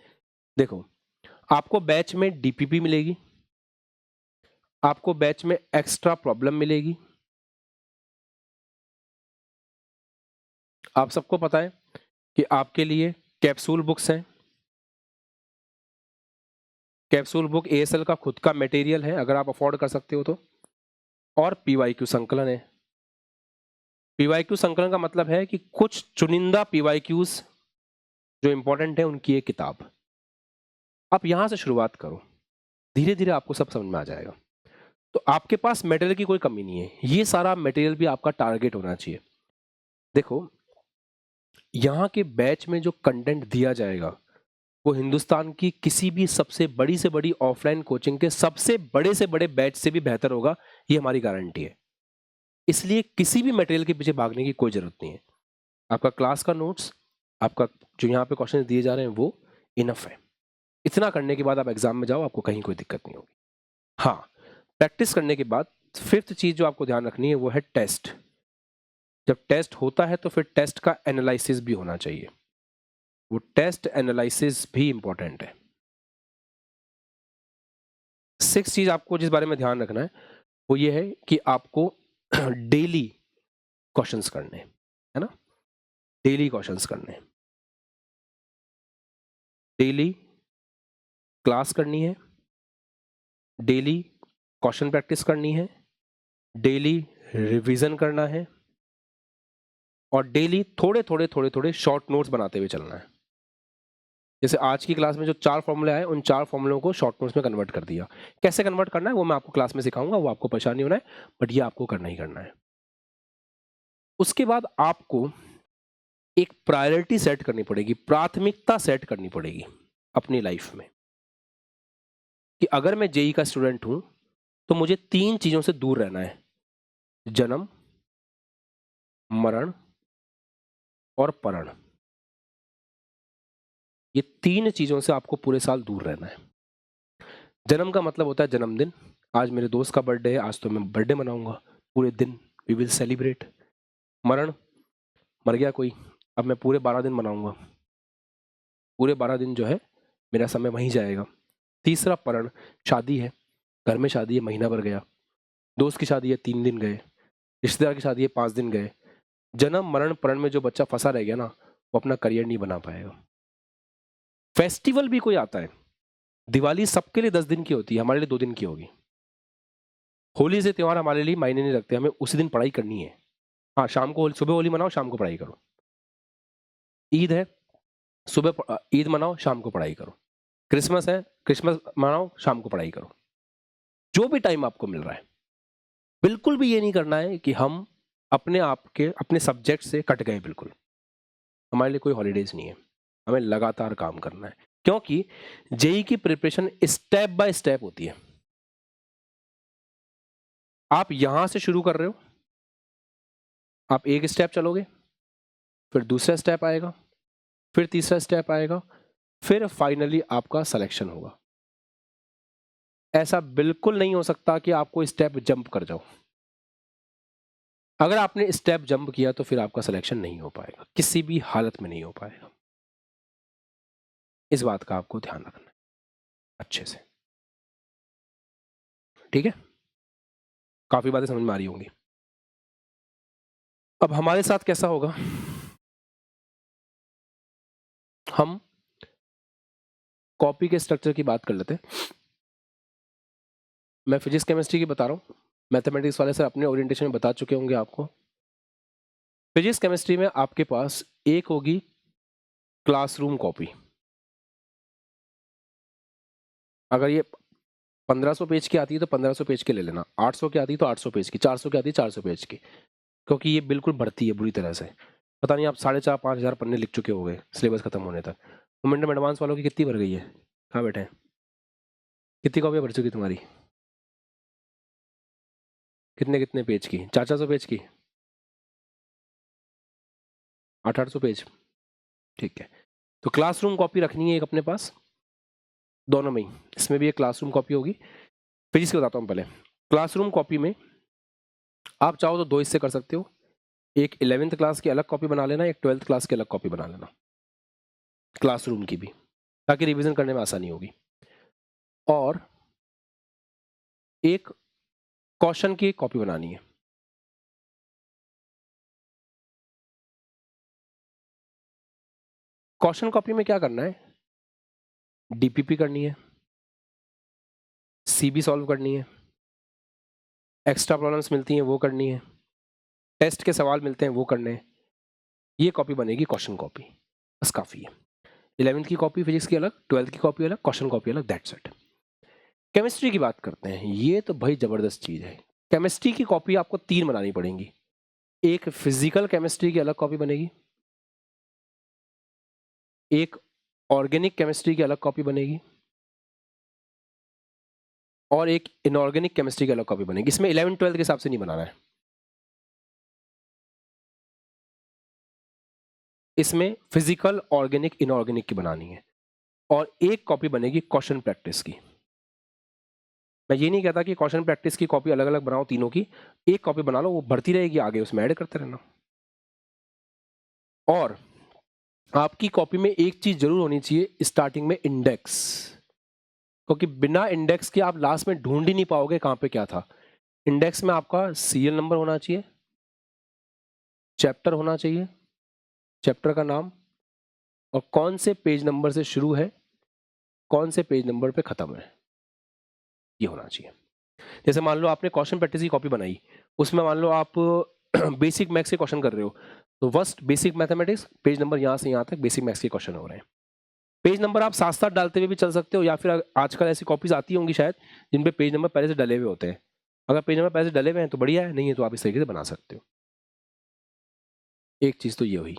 देखो, आपको बैच में डीपीपी मिलेगी, आपको बैच में एक्स्ट्रा प्रॉब्लम मिलेगी। आप सबको पता है कि आपके लिए कैप्सूल बुक्स हैं। कैप्सूल बुक एएसएल का खुद का मटेरियल है अगर आप अफोर्ड कर सकते हो तो। और पीवाईक्यू संकलन है। पीवाईक्यू संकलन का मतलब है कि कुछ चुनिंदा पीवाईक्यूज जो इंपॉर्टेंट है उनकी एक किताब। आप यहां से शुरुआत करो, धीरे धीरे आपको सब समझ में आ जाएगा। तो आपके पास मटेरियल की कोई कमी नहीं है। ये सारा मटेरियल भी आपका टारगेट होना चाहिए। देखो, यहाँ के बैच में जो कंटेंट दिया जाएगा वो हिंदुस्तान की किसी भी सबसे बड़ी से बड़ी ऑफलाइन कोचिंग के सबसे बड़े से बड़े बैच से भी बेहतर होगा, ये हमारी गारंटी है। इसलिए किसी भी मटेरियल के पीछे भागने की कोई जरूरत नहीं है। आपका क्लास का नोट्स, आपका जो यहाँ पे क्वेश्चन दिए जा रहे हैं वो इनफ है। इतना करने के बाद आप एग्जाम में जाओ, आपको कहीं कोई दिक्कत नहीं होगी। हाँ, प्रैक्टिस करने के बाद 5th चीज जो आपको ध्यान रखनी है वो है टेस्ट। जब टेस्ट होता है तो फिर टेस्ट का एनालिसिस भी होना चाहिए। वो टेस्ट एनालिसिस भी इंपॉर्टेंट है। 6th चीज आपको जिस बारे में ध्यान रखना है वो ये है कि आपको डेली क्वेश्चंस करने हैं, है ना? डेली क्वेश्चंस करने हैं, डेली क्लास करनी है, डेली क्वेश्चन प्रैक्टिस करनी है, डेली रिवीजन करना है, और डेली थोड़े थोड़े थोड़े थोड़े शॉर्ट नोट्स बनाते हुए चलना है। जैसे आज की क्लास में जो 4 फॉर्मूले आए उन 4 फॉर्मूलों को शॉर्ट नोट्स में कन्वर्ट कर दिया। कैसे कन्वर्ट करना है वो मैं आपको क्लास में सिखाऊंगा, वो आपको परेशानी होना है, बट ये आपको करना ही करना है। उसके बाद आपको एक प्रायोरिटी सेट करनी पड़ेगी, प्राथमिकता सेट करनी पड़ेगी अपनी लाइफ में कि अगर मैं जेई का स्टूडेंट हूं तो मुझे 3 चीजों से दूर रहना है, जन्म, मरण और परण। ये 3 चीजों से आपको पूरे साल दूर रहना है। जन्म का मतलब होता है जन्मदिन। आज मेरे दोस्त का बर्थडे है, आज तो मैं बर्थडे मनाऊंगा, पूरे दिन वी विल सेलिब्रेट। मरण, मर गया कोई, अब मैं पूरे 12 दिन मनाऊंगा, पूरे 12 दिन जो है मेरा समय वहीं जाएगा। तीसरा परण, शादी है, घर में शादी है, महीना भर गया। दोस्त की शादी है, 3 दिन गए। रिश्तेदार की शादी है, 5 दिन गए। जन्म मरण परण में जो बच्चा फंसा रह गया ना, वो अपना करियर नहीं बना पाएगा। फेस्टिवल भी कोई आता है, दिवाली सबके लिए 10 दिन की होती है, हमारे लिए 2 दिन की होगी। होली से त्योहार हमारे लिए मायने नहीं रखते, हमें उसी दिन पढ़ाई करनी है। हाँ, शाम को सुबह होली मनाओ, शाम को पढ़ाई करो। ईद है, सुबह ईद मनाओ, शाम को पढ़ाई करो। क्रिसमस है, क्रिसमस मनाओ, शाम को पढ़ाई करो। जो भी टाइम आपको मिल रहा है, बिल्कुल भी ये नहीं करना है कि हम अपने आप के अपने सब्जेक्ट से कट गए। बिल्कुल हमारे लिए कोई हॉलीडेज नहीं है, हमें लगातार काम करना है, क्योंकि जेई की प्रिपरेशन स्टेप बाय स्टेप होती है। आप यहां से शुरू कर रहे हो, आप एक स्टेप चलोगे, फिर दूसरा स्टेप आएगा, फिर तीसरा स्टेप आएगा, फिर फाइनली आपका सिलेक्शन होगा। ऐसा बिल्कुल नहीं हो सकता कि आपको स्टेप जंप कर जाओ। अगर आपने स्टेप जंप किया तो फिर आपका सिलेक्शन नहीं हो पाएगा, किसी भी हालत में नहीं हो पाएगा। इस बात का आपको ध्यान रखना है अच्छे से, ठीक है? काफी बातें समझ में आ रही होंगी। अब हमारे साथ कैसा होगा, हम कॉपी के स्ट्रक्चर की बात कर लेते हैं। मैं फिजिक्स केमिस्ट्री की बता रहा हूँ, मैथमेटिक्स वाले सर अपने ओरिएंटेशन में बता चुके होंगे आपको। फिजिक्स केमिस्ट्री में आपके पास एक होगी क्लासरूम कॉपी। अगर ये 1500 पेज की आती है तो 1500 पेज की ले लेना, 800 की आती है तो 800 पेज की, 400 की आती है 400 पेज की, क्योंकि ये बिल्कुल भरती है बुरी तरह से। पता नहीं आप 4,500-5,000 पन्ने लिख चुके हो गए सिलेबस खत्म होने तक। मोमेंटम एडवांस वालों की कितनी भर गई है, कहाँ बैठे हैं, कितनी कॉपियाँ भर चुकी तुम्हारी, कितने कितने पेज की, 400-400 पेज की, 800-800 पेज, ठीक है। तो क्लासरूम कॉपी रखनी है एक अपने पास, दोनों में ही, इसमें भी एक क्लासरूम कॉपी होगी। फिजिक्स की बताता हूँ पहले। क्लासरूम कॉपी में आप चाहो तो 2 हिस्से कर सकते हो, एक 11th क्लास की अलग कॉपी बना लेना, एक 12th क्लास की अलग कॉपी बना लेना, क्लासरूम की भी, ताकि रिवीजन करने में आसानी होगी। और एक क्वेश्चन की कॉपी बनानी है। क्वेश्चन कॉपी में क्या करना है, डीपीपी करनी है, सीबी सॉल्व करनी है, एक्स्ट्रा प्रॉब्लम्स मिलती हैं वो करनी है, टेस्ट के सवाल मिलते हैं वो करने हैं। ये कॉपी बनेगी क्वेश्चन कॉपी, बस काफ़ी है। 11th की कॉपी फिजिक्स की अलग, 12th की कॉपी अलग, क्वेश्चन कॉपी अलग, दैट्स इट। केमिस्ट्री की बात करते हैं, ये तो भाई जबरदस्त चीज़ है। केमिस्ट्री की कॉपी आपको 3 बनानी पड़ेंगी। एक फिजिकल केमिस्ट्री की अलग कॉपी बनेगी, एक ऑर्गेनिक केमिस्ट्री की अलग कॉपी बनेगी, और एक इनऑर्गेनिक केमिस्ट्री की अलग कॉपी बनेगी। इसमें 11-12 के हिसाब से नहीं बनाना है, इसमें फिजिकल, ऑर्गेनिक, इनऑर्गेनिक की बनानी है। और एक कॉपी बनेगी क्वेश्चन प्रैक्टिस की। मैं ये नहीं कहता कि क्वेश्चन प्रैक्टिस की कॉपी अलग अलग बनाओ तीनों की, एक कॉपी बना लो, वो बढ़ती रहेगी आगे, उसमें ऐड करते रहना। और आपकी कॉपी में एक चीज जरूर होनी चाहिए स्टार्टिंग में, इंडेक्स, क्योंकि बिना इंडेक्स के आप लास्ट में ढूंढ ही नहीं पाओगे कहां पे क्या था। इंडेक्स में आपका सीरियल नंबर होना चाहिए, चैप्टर होना चाहिए, चैप्टर का नाम, और कौन से पेज नंबर से शुरू है, कौन से पेज नंबर पे खत्म है, ये होना चाहिए। जैसे मान लो आपने क्वेश्चन प्रैक्टिस की कॉपी बनाई, उसमें मान लो आप बेसिक मैथ्स के क्वेश्चन कर रहे हो, तो first basic mathematics, page number यहाँ से यहाँ तक बेसिक मैथ्स के क्वेश्चन हो रहे हैं। पेज नंबर आप साथ साथ डालते हुए भी चल सकते हो, या फिर आजकल ऐसी कॉपीज आती होंगी शायद जिन पे पेज नंबर पहले से डले हुए होते हैं। अगर पेज नंबर पहले से डले हुए हैं तो बढ़िया है, नहीं है तो आप इस तरीके से बना सकते हो। एक चीज तो ये हुई।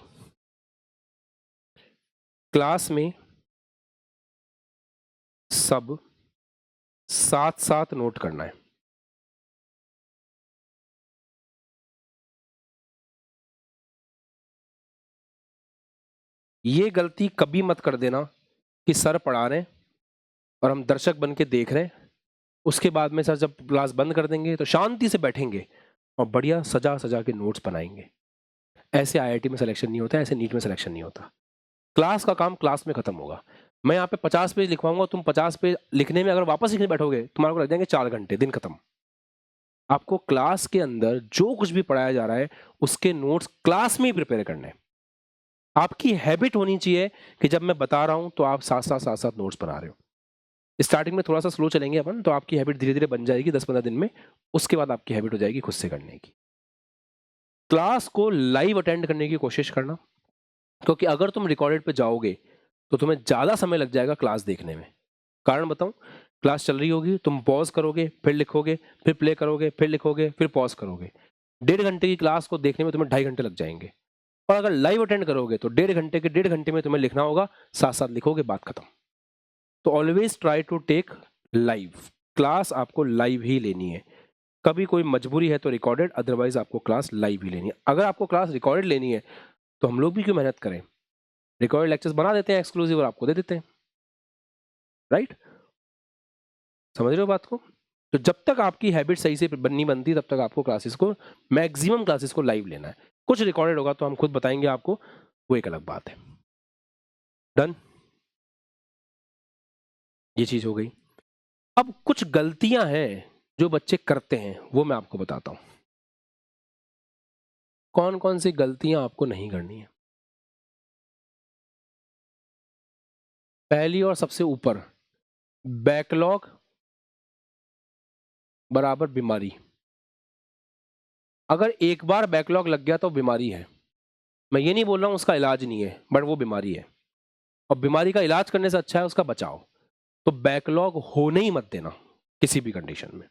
क्लास में सब साथ साथ नोट करना है, ये गलती कभी मत कर देना कि सर पढ़ा रहे हैं और हम दर्शक बन के देख रहे हैं, उसके बाद में सर जब क्लास बंद कर देंगे तो शांति से बैठेंगे और बढ़िया सजा सजा के नोट्स बनाएंगे। ऐसे आईआईटी में सिलेक्शन नहीं होता, ऐसे नीट में सिलेक्शन नहीं होता। क्लास का काम क्लास में खत्म होगा। मैं यहाँ पे 50 पेज लिखवाऊंगा, तुम 50 पेज लिखने में अगर वापस लिखने बैठोगे तुम्हारे को लग जाएंगे 4 घंटे, दिन खत्म। आपको क्लास के अंदर जो कुछ भी पढ़ाया जा रहा है उसके नोट्स क्लास में ही प्रिपेयर करने हैं। आपकी हैबिट होनी चाहिए कि जब मैं बता रहा हूं तो आप साथ साथ नोट्स बना रहे हो। स्टार्टिंग में थोड़ा सा स्लो चलेंगे अपन, तो आपकी हैबिट धीरे धीरे बन जाएगी 10-15 दिन में। उसके बाद आपकी हैबिट हो जाएगी खुद से करने की। क्लास को लाइव अटेंड करने की कोशिश करना, क्योंकि अगर तुम रिकॉर्डेड पे जाओगे तो तुम्हें ज़्यादा समय लग जाएगा क्लास देखने में। कारण बताऊं, क्लास चल रही होगी, तुम पॉज करोगे, फिर लिखोगे, फिर प्ले करोगे, फिर लिखोगे, फिर पॉज करोगे। 1.5 घंटे की क्लास को देखने में तुम्हें 2.5 घंटे लग जाएंगे। और अगर लाइव अटेंड करोगे तो 1.5 घंटे के 1.5 घंटे में तुम्हें लिखना होगा, साथ साथ लिखोगे, बात खत्म। तो always try to take live class. आपको लाइव ही लेनी है। कभी कोई मजबूरी है तो रिकॉर्डेड, अदरवाइज आपको क्लास लाइव ही लेनी है। अगर आपको क्लास रिकॉर्डेड लेनी है तो हम लोग भी क्यों मेहनत करें, रिकॉर्डेड लेक्चर्स बना देते हैं एक्सक्लूसिव और आपको दे देते हैं, राइट? समझ रहे हो बात को? तो जब तक आपकी हैबिट सही से नहीं बनती तब तक आपको क्लासेस को, मैक्सिमम क्लासेस को लाइव लेना है। कुछ रिकॉर्डेड होगा तो हम खुद बताएंगे आपको, वो एक अलग बात है। डन, ये चीज हो गई। अब कुछ गलतियां हैं जो बच्चे करते हैं, वो मैं आपको बताता हूं। कौन कौन सी गलतियां आपको नहीं करनी है। पहली और सबसे ऊपर, बैकलॉग बराबर बीमारी। अगर एक बार बैकलॉग लग गया तो बीमारी है। मैं ये नहीं बोल रहा हूं उसका इलाज नहीं है, बट वो बीमारी है। और बीमारी का इलाज करने से अच्छा है उसका बचाव। तो बैकलॉग होने ही मत देना किसी भी कंडीशन में।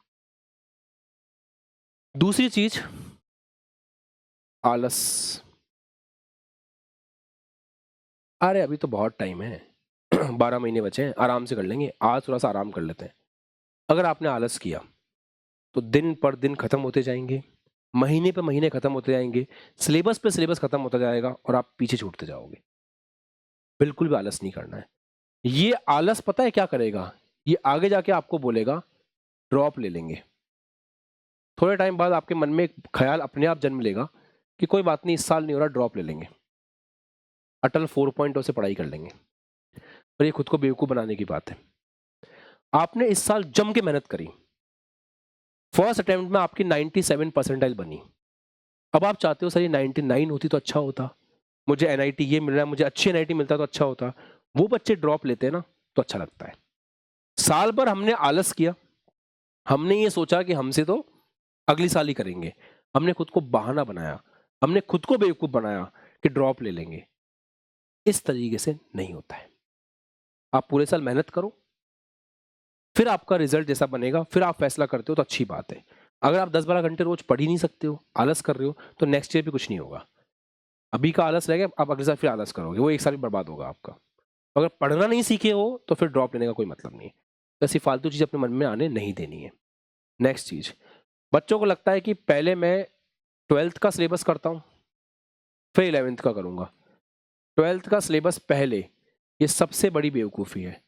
दूसरी चीज, आलस। अरे अभी तो बहुत टाइम है 12 महीने बचे हैं, आराम से कर लेंगे, आज थोड़ा सा आराम कर लेते हैं। अगर आपने आलस किया तो दिन पर दिन खत्म होते जाएंगे, महीने पे महीने खत्म होते जाएंगे, सिलेबस पे सिलेबस खत्म होता जाएगा और आप पीछे छूटते जाओगे। बिल्कुल भी आलस नहीं करना है। ये आलस पता है क्या करेगा, ये आगे जाके आपको बोलेगा ड्रॉप ले लेंगे। थोड़े टाइम बाद आपके मन में एक ख्याल अपने आप जन्म लेगा कि कोई बात नहीं, इस साल नहीं हो रहा, ड्रॉप ले लेंगे, अटल 4.0 से पढ़ाई कर लेंगे। और ये खुद को बेवकूफ बनाने की बात है। आपने इस साल जम के मेहनत करी, फर्स्ट अटेम्प्ट में आपकी 97 परसेंटाइल बनी। अब आप चाहते हो सर ये 99 होती तो अच्छा होता, मुझे एनआईटी ये मिल रहा है, मुझे अच्छी एनआईटी मिलता तो अच्छा होता। वो बच्चे ड्रॉप लेते हैं ना तो अच्छा लगता है। साल भर हमने आलस किया, हमने ये सोचा कि हमसे तो अगली साल ही करेंगे, हमने खुद को बहाना बनाया, हमने खुद को बेवकूफ बनाया कि ड्रॉप ले लेंगे। इस तरीके से नहीं होता है। आप पूरे साल मेहनत करो, फिर आपका रिजल्ट जैसा बनेगा, फिर आप फैसला करते हो तो अच्छी बात है। अगर आप 10-12 घंटे रोज पढ़ ही नहीं सकते हो, आलस कर रहे हो, तो नेक्स्ट ईयर भी कुछ नहीं होगा। अभी का आलस रहेगा, आप अगले साल फिर आलस करोगे, वो एक साल भी बर्बाद होगा आपका। अगर पढ़ना नहीं सीखे हो तो फिर ड्रॉप लेने का कोई मतलब नहीं है। ऐसी फालतू चीज अपने मन में आने नहीं देनी है। नेक्स्ट चीज, बच्चों को लगता है कि पहले मैं 12th का सिलेबस करता हूँ फिर 11th का करूंगा। 12th का सिलेबस पहले, ये सबसे बड़ी बेवकूफ़ी है।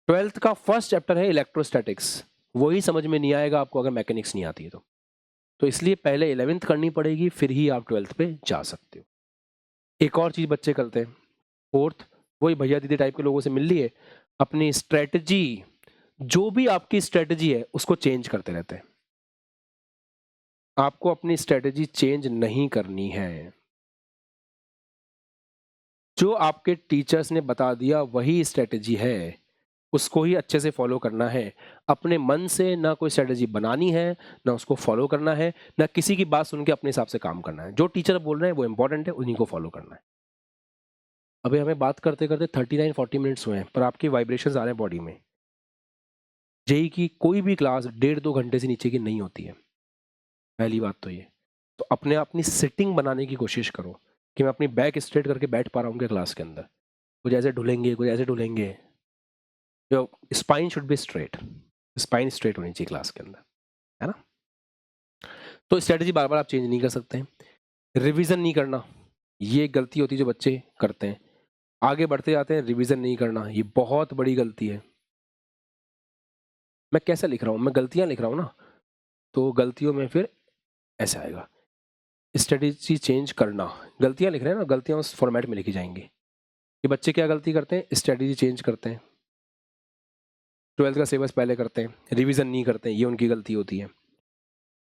12th का फर्स्ट चैप्टर है इलेक्ट्रोस्टैटिक्स, वही समझ में नहीं आएगा आपको अगर मैकेनिक्स नहीं आती है तो इसलिए पहले 11th करनी पड़ेगी, फिर ही आप 12th पे जा सकते हो। एक और चीज़ बच्चे करते हैं, फोर्थ, वही भैया दीदी टाइप के लोगों से मिल लिए, अपनी स्ट्रेटजी, जो भी आपकी स्ट्रेटजी है उसको चेंज करते रहते हैं। आपको अपनी स्ट्रेटजी चेंज नहीं करनी है। जो आपके टीचर्स ने बता दिया वही स्ट्रेटजी है, उसको ही अच्छे से फॉलो करना है। अपने मन से ना कोई स्ट्रेटजी बनानी है, ना उसको फॉलो करना है, ना किसी की बात सुन के अपने हिसाब से काम करना है। जो टीचर बोल रहे हैं वो इंपॉर्टेंट है, उन्हीं को फॉलो करना है। अभी हमें बात करते करते 39-40 मिनट्स हुए हैं, पर आपकी वाइब्रेशंस आ रहे हैं बॉडी में। जेई की कोई भी क्लास 1.5-2 घंटे से नीचे की नहीं होती है, पहली बात तो ये। तो अपने अपनी सिटिंग बनाने की कोशिश करो कि मैं अपनी बैक स्ट्रेट करके बैठ पा रहा हूँ क्लास के अंदर। कुछ ऐसे ढुलेंगे, कुछ ऐसे ढुलेंगे। Spine should be straight, spine straight होनी चाहिए क्लास के अंदर, है ना? तो स्ट्रेटजी बार बार आप चेंज नहीं कर सकते हैं। रिवीजन नहीं करना, ये गलती होती है जो बच्चे करते हैं, आगे बढ़ते जाते हैं, रिवीजन नहीं करना, ये बहुत बड़ी गलती है। मैं कैसे लिख रहा हूँ, मैं गलतियां लिख रहा हूँ ना, तो गलतियों में फिर ऐसा आएगा, स्ट्रेटेजी चेंज करना। गलतियां लिख रहे हैं ना, गलतियां उस फॉर्मेट में लिखी जाएंगी। ये बच्चे क्या गलती करते हैं, स्ट्रेटेजी चेंज करते हैं, 12th का सिलेबस पहले करते हैं, रिवीजन नहीं करते हैं, ये उनकी गलती होती है।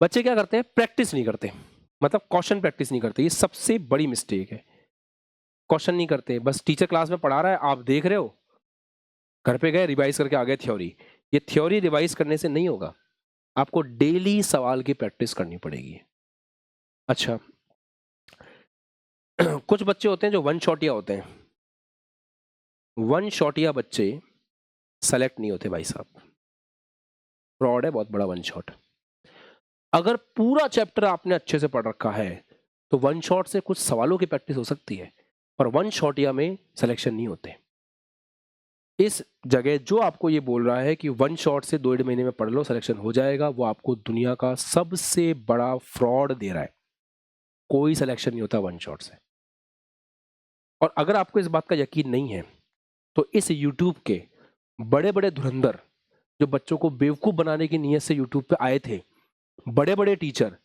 बच्चे क्या करते हैं, प्रैक्टिस नहीं करते, मतलब क्वेश्चन प्रैक्टिस नहीं करते, ये सबसे बड़ी मिस्टेक है। क्वेश्चन नहीं करते, बस टीचर क्लास में पढ़ा रहा है, आप देख रहे हो, घर पे गए रिवाइज करके आ गए थ्योरी। ये थ्योरी रिवाइज करने से नहीं होगा, आपको डेली सवाल की प्रैक्टिस करनी पड़ेगी। अच्छा, कुछ बच्चे होते हैं जो वन शॉटिया होते हैं। वन शॉटिया बच्चे सेलेक्ट नहीं होते भाई साहब, फ्रॉड है बहुत बड़ा वन शॉट। अगर पूरा चैप्टर आपने अच्छे से पढ़ रखा है तो वन शॉट से कुछ सवालों की प्रैक्टिस हो सकती है, पर वन शॉटिया में सिलेक्शन नहीं होते। इस जगह जो आपको ये बोल रहा है कि वन शॉट से 2-1.5 महीने में पढ़ लो सिलेक्शन हो जाएगा, वो आपको दुनिया का सबसे बड़ा फ्रॉड दे रहा है। कोई सिलेक्शन नहीं होता वन शॉट से। और अगर आपको इस बात का यकीन नहीं है तो इस यूट्यूब के बड़े बड़े धुरंधर जो बच्चों को बेवकूफ बनाने की नीयत से यूट्यूब पे आए थे, बड़े बड़े टीचर,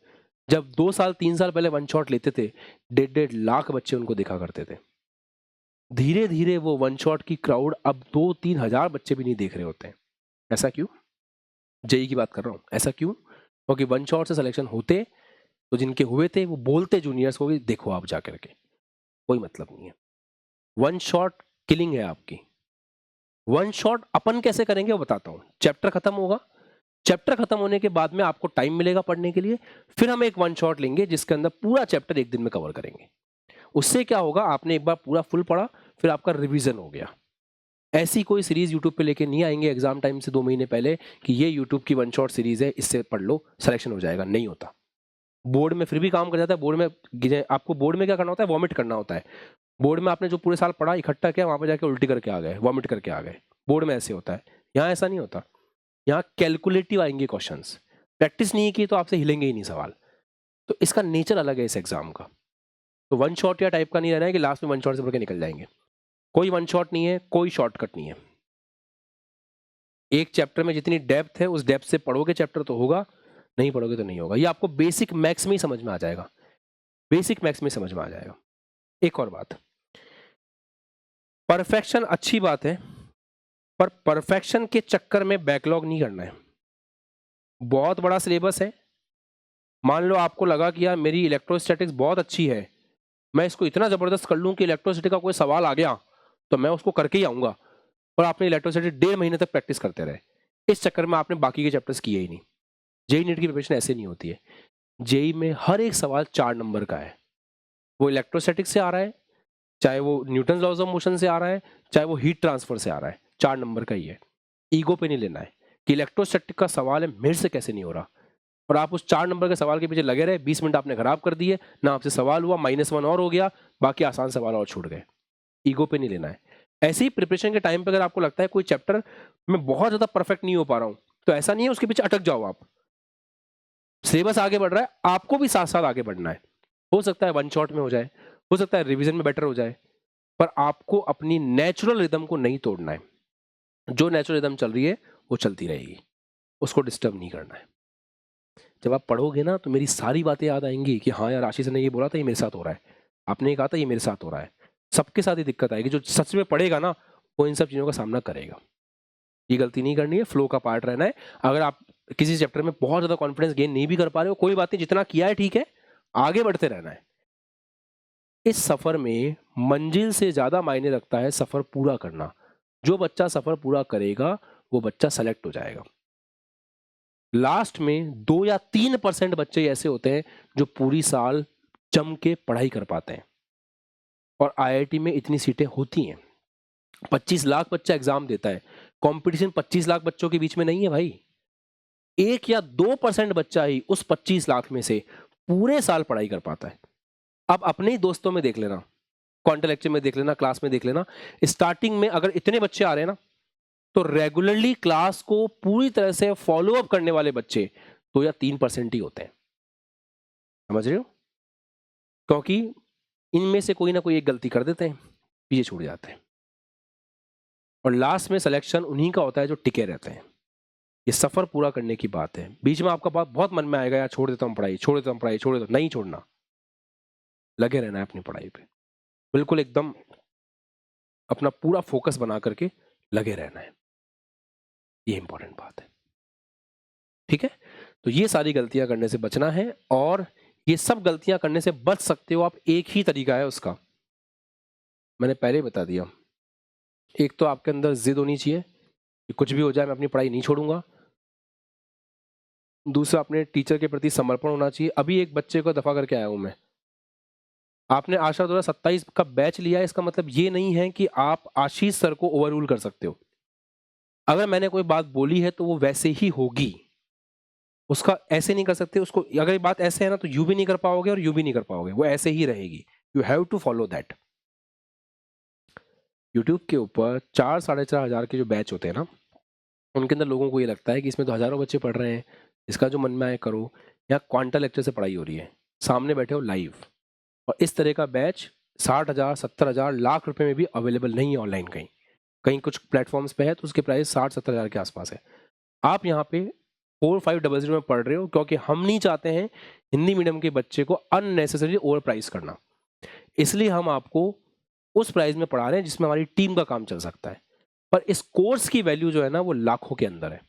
जब 2 साल 3 साल पहले वन शॉट लेते थे, 1.5 लाख बच्चे उनको देखा करते थे। धीरे धीरे वो वन शॉट की क्राउड अब 2-3 हजार बच्चे भी नहीं देख रहे होते हैं। ऐसा क्यों? जेई की बात कर रहा हूँ। ऐसा क्यों? क्योंकि वन शॉट से सिलेक्शन होते तो जिनके हुए थे वो बोलते जूनियर्स को कि देखो आप जा करके, कोई मतलब नहीं है। वन शॉट किलिंग है आपकी। वन शॉट अपन कैसे करेंगे वो बताता हूँ। चैप्टर खत्म होगा, चैप्टर खत्म होने के बाद में आपको टाइम मिलेगा पढ़ने के लिए, फिर हम एक वन शॉट लेंगे जिसके अंदर पूरा चैप्टर एक दिन में कवर करेंगे। उससे क्या होगा, आपने एक बार पूरा फुल पढ़ा, फिर आपका रिवीजन हो गया। ऐसी कोई सीरीज यूट्यूब पे लेके नहीं आएंगे एग्जाम टाइम से 2 महीने पहले कि ये यूट्यूब की वन शॉट सीरीज है, इससे पढ़ लो सिलेक्शन हो जाएगा, नहीं होता। बोर्ड में फिर भी काम कर जाता है। बोर्ड में आपको बोर्ड में क्या करना होता है, वॉमिट करना होता है। बोर्ड में आपने जो पूरे साल पढ़ा इकट्ठा किया, वहां पर जाके उल्टी करके आ गए, वॉमिट करके आ गए। बोर्ड में ऐसे होता है, यहाँ ऐसा नहीं होता। यहाँ कैलकुलेटिव आएंगे क्वेश्चंस, प्रैक्टिस नहीं की तो आपसे हिलेंगे ही नहीं सवाल। तो इसका नेचर अलग है इस एग्जाम का। तो वन शॉट या टाइप का नहीं रहना है कि लास्ट में वन शॉट से पढ़ के निकल जाएंगे। कोई वन शॉट नहीं है, कोई शॉर्टकट नहीं है। एक चैप्टर में जितनी डेप्थ है उस डेप्थ से पढ़ोगे चैप्टर तो होगा, नहीं पढ़ोगे तो नहीं होगा। ये आपको बेसिक मैथ्स में ही समझ में आ जाएगा, बेसिक मैथ्स में समझ में आ जाएगा। एक और बात, परफेक्शन अच्छी बात है, पर परफेक्शन के चक्कर में बैकलॉग नहीं करना है। बहुत बड़ा सिलेबस है, मान लो आपको लगा कि यार मेरी इलेक्ट्रोस्टैटिक्स बहुत अच्छी है, मैं इसको इतना जबरदस्त कर लूं कि इलेक्ट्रोसिटी का कोई सवाल आ गया तो मैं उसको करके ही आऊंगा, और आपने इलेक्ट्रोसिटी 1.5 महीने तक प्रैक्टिस करते रहे, इस चक्कर में आपने बाकी के चैप्टर्स किए ही नहीं। जेई नीट की प्रिपरेशन ऐसे नहीं होती है। जेई में हर एक सवाल 4 नंबर का है, वो इलेक्ट्रोस्टैटिक्स से आ रहा है, चाहे वो न्यूटन लॉज ऑफ मोशन से आ रहा है, चाहे वो हीट ट्रांसफर से आ रहा है, 4 नंबर का ही है। ईगो पे नहीं लेना है कि इलेक्ट्रोस्टैटिक का सवाल है मेरे से कैसे नहीं हो रहा, और आप उस 4 नंबर के सवाल के पीछे लगे रहे, 20 मिनट आपने खराब कर दिए, ना आपसे सवाल हुआ, -1 और हो गया, बाकी आसान सवाल और छूट गए। ईगो पे नहीं लेना है। ऐसे ही प्रिपरेशन के टाइम पे अगर आपको लगता है कोई चैप्टर में बहुत ज्यादा परफेक्ट नहीं हो पा रहा हूं, तो ऐसा नहीं है उसके पीछे अटक जाओ आप। सिलेबस आगे बढ़ रहा है, आपको भी साथ साथ आगे बढ़ना है। हो सकता है वन शॉट में हो जाए, हो सकता है रिवीजन में बेटर हो जाए, पर आपको अपनी नेचुरल रिदम को नहीं तोड़ना है। जो नेचुरल रिदम चल रही है वो चलती रहेगी, उसको डिस्टर्ब नहीं करना है। जब आप पढ़ोगे ना तो मेरी सारी बातें याद आएंगी कि हाँ यार आशीष ने ये बोला था, ये मेरे साथ हो रहा है, आपने ये कहा था, ये मेरे साथ हो रहा है। सबके साथ ही दिक्कत आएगी। जो सच में पढ़ेगा ना वो इन सब चीज़ों का सामना करेगा। ये गलती नहीं करनी है, फ्लो का पार्ट रहना है। अगर आप किसी चैप्टर में बहुत ज़्यादा कॉन्फिडेंस गेन नहीं भी कर पा रहे हो, कोई बात नहीं, जितना किया है ठीक है, आगे बढ़ते रहना है। इस सफ़र में मंजिल से ज़्यादा मायने रखता है सफ़र पूरा करना। जो बच्चा सफ़र पूरा करेगा वो बच्चा सेलेक्ट हो जाएगा। लास्ट में 2 या 3% बच्चे ऐसे होते हैं जो पूरी साल जम के पढ़ाई कर पाते हैं, और आईआईटी में इतनी सीटें होती हैं। 25 लाख बच्चा एग्जाम देता है, कंपटीशन 25 लाख बच्चों के बीच में नहीं है भाई। 1 या 2% बच्चा ही उस 25 लाख में से पूरे साल पढ़ाई कर पाता है। अब अपने ही दोस्तों में देख लेना, क्वांटल लेक्चर में देख लेना, क्लास में देख लेना, स्टार्टिंग में अगर इतने बच्चे आ रहे हैं ना, तो रेगुलरली क्लास को पूरी तरह से फॉलो अप करने वाले बच्चे 2 या 3% ही होते हैं। समझ रहे हो? क्योंकि इनमें से कोई ना कोई एक गलती कर देते हैं, पीछे छूट जाते हैं, और लास्ट में सिलेक्शन उन्हीं का होता है जो टिके रहते हैं। ये सफर पूरा करने की बात है। बीच में आपका बात बहुत मन में आएगा, यार छोड़ देता हूँ पढ़ाई, छोड़ देता हूँ पढ़ाई, छोड़ देता हूँ, नहीं छोड़ना, लगे रहना है अपनी पढ़ाई पे, बिल्कुल एकदम अपना पूरा फोकस बना करके लगे रहना है, ये इंपॉर्टेंट बात है। ठीक है, तो ये सारी गलतियां करने से बचना है, और ये सब गलतियां करने से बच सकते हो आप, एक ही तरीका है उसका, मैंने पहले ही बता दिया। एक तो आपके अंदर जिद होनी चाहिए कि कुछ भी हो जाए मैं अपनी पढ़ाई नहीं छोड़ूंगा। दूसरा, अपने टीचर के प्रति समर्पण होना चाहिए। अभी एक बच्चे को दफा करके आया हूं मैं, आपने आशा 2027 का बैच लिया है, इसका मतलब ये नहीं है कि आप आशीष सर को ओवररूल कर सकते हो। अगर मैंने कोई बात बोली है तो वो वैसे ही होगी, उसका ऐसे नहीं कर सकते उसको। अगर ये बात ऐसे है ना तो यू भी नहीं कर पाओगे और यू भी नहीं कर पाओगे, वो ऐसे ही रहेगी। You have to follow that. YouTube के ऊपर 4-4,500 के जो बैच होते हैं ना, उनके अंदर लोगों को ये लगता है कि इसमें तो हजारों बच्चे पढ़ रहे हैं, इसका जो मन में आए करो। यहाँ क्वांटा लेक्चर से पढ़ाई हो रही है, सामने बैठे हो लाइव, और इस तरह का बैच 60,000, 70,000, लाख रुपए में भी अवेलेबल नहीं है ऑनलाइन। कहीं कहीं कुछ प्लेटफॉर्म्स पे है तो उसके प्राइस 60-70,000 के आसपास है। आप यहाँ पे 4-500 में पढ़ रहे हो, क्योंकि हम नहीं चाहते हैं हिंदी मीडियम के बच्चे को अननेसेसरी ओवर प्राइस करना, इसलिए हम आपको उस प्राइस में पढ़ा रहे हैं जिसमें हमारी टीम का काम चल सकता है। पर इस कोर्स की वैल्यू जो है ना वो लाखों के अंदर है।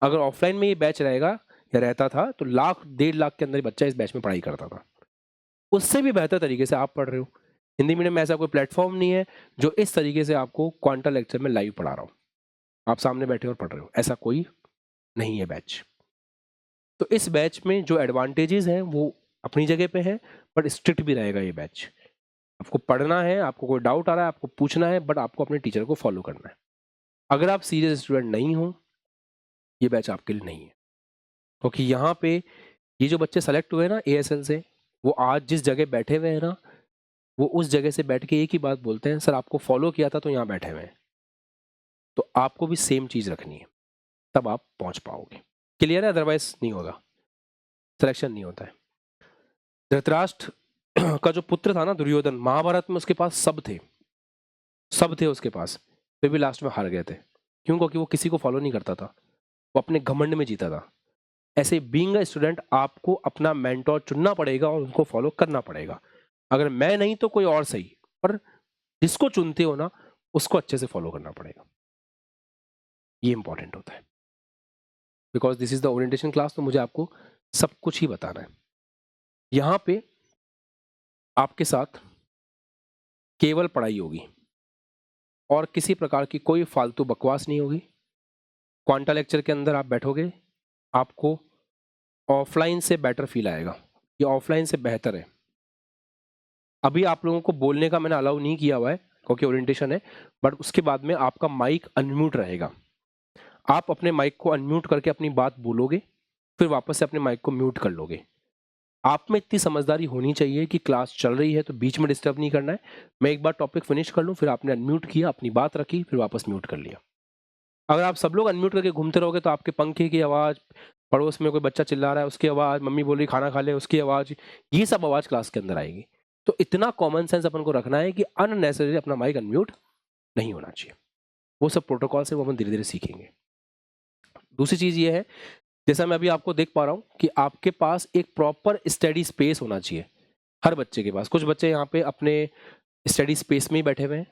अगर ऑफलाइन में ये बैच रहेगा या रहता था तो 1,00,000-1.5 लाख के अंदर बच्चा इस बैच में पढ़ाई करता था। उससे भी बेहतर तरीके से आप पढ़ रहे हो। हिंदी मीडियम में ऐसा कोई प्लेटफॉर्म नहीं है जो इस तरीके से आपको क्वांटा लेक्चर में लाइव पढ़ा रहा हो, आप सामने बैठे और पढ़ रहे हो, ऐसा कोई नहीं है बैच। तो इस बैच में जो एडवांटेजेस हैं वो अपनी जगह पे है, बट स्ट्रिक्ट भी रहेगा ये बैच। आपको पढ़ना है, आपको कोई डाउट आ रहा है आपको पूछना है, बट आपको अपने टीचर को फॉलो करना है। अगर आप सीरियस स्टूडेंट नहीं हो, ये बैच आपके लिए नहीं है, क्योंकि यहाँ पे ये जो बच्चे सेलेक्ट हुए ना ASL से, वो आज जिस जगह बैठे हुए हैं ना, वो उस जगह से बैठ के एक ही बात बोलते हैं, सर आपको फॉलो किया था तो यहाँ बैठे हुए हैं। तो आपको भी सेम चीज रखनी है, तब आप पहुंच पाओगे। क्लियर है? अदरवाइज नहीं होगा, सिलेक्शन नहीं होता है। धृतराष्ट्र का जो पुत्र था ना दुर्योधन, महाभारत में उसके पास सब थे, सब थे उसके पास, फिर भी लास्ट में हार गए थे। क्यों? क्योंकि वो किसी को फॉलो नहीं करता था, वो अपने घमंड में जीता था। ऐसे बीइंग अ स्टूडेंट आपको अपना मेंटोर चुनना पड़ेगा और उनको फॉलो करना पड़ेगा। अगर मैं नहीं तो कोई और सही, पर जिसको चुनते हो ना उसको अच्छे से फॉलो करना पड़ेगा, ये इंपॉर्टेंट होता है। Because this is the orientation class, तो मुझे आपको सब कुछ ही बताना है। यहाँ पे आपके साथ केवल पढ़ाई होगी और किसी प्रकार की कोई फालतू बकवास नहीं होगी। क्वांटा लेक्चर के अंदर आप बैठोगे, आपको ऑफलाइन से बेटर फील आएगा, ये ऑफलाइन से बेहतर है। अभी आप लोगों को बोलने का मैंने अलाउ नहीं किया हुआ है क्योंकि ओरिएंटेशन है, बट उसके बाद में आपका माइक अनम्यूट रहेगा। आप अपने माइक को अनम्यूट करके अपनी बात बोलोगे, फिर वापस से अपने माइक को म्यूट कर लोगे। आप में इतनी समझदारी होनी चाहिए कि क्लास चल रही है तो बीच में डिस्टर्ब नहीं करना है। मैं एक बार टॉपिक फिनिश कर लूँ, फिर आपने अनम्यूट किया, अपनी बात रखी, फिर वापस म्यूट कर लिया। अगर आप सब लोग अनम्यूट करके घूमते रहोगे तो आपके पंखे की आवाज़, पड़ोस में कोई बच्चा चिल्ला रहा है उसकी आवाज़, मम्मी बोल रही खाना खा ले उसकी आवाज़, ये सब आवाज़ क्लास के अंदर आएगी। तो इतना कॉमन सेंस अपन को रखना है कि अननेसेसरी अपना माइक अनम्यूट नहीं होना चाहिए। वो सब प्रोटोकॉल से वो अपन धीरे धीरे सीखेंगे। दूसरी चीज़ ये है, जैसा मैं अभी आपको देख पा रहा हूँ कि आपके पास एक प्रॉपर स्टडी स्पेस होना चाहिए हर बच्चे के पास। कुछ बच्चे यहाँ पे अपने स्टडी स्पेस में ही बैठे हुए हैं,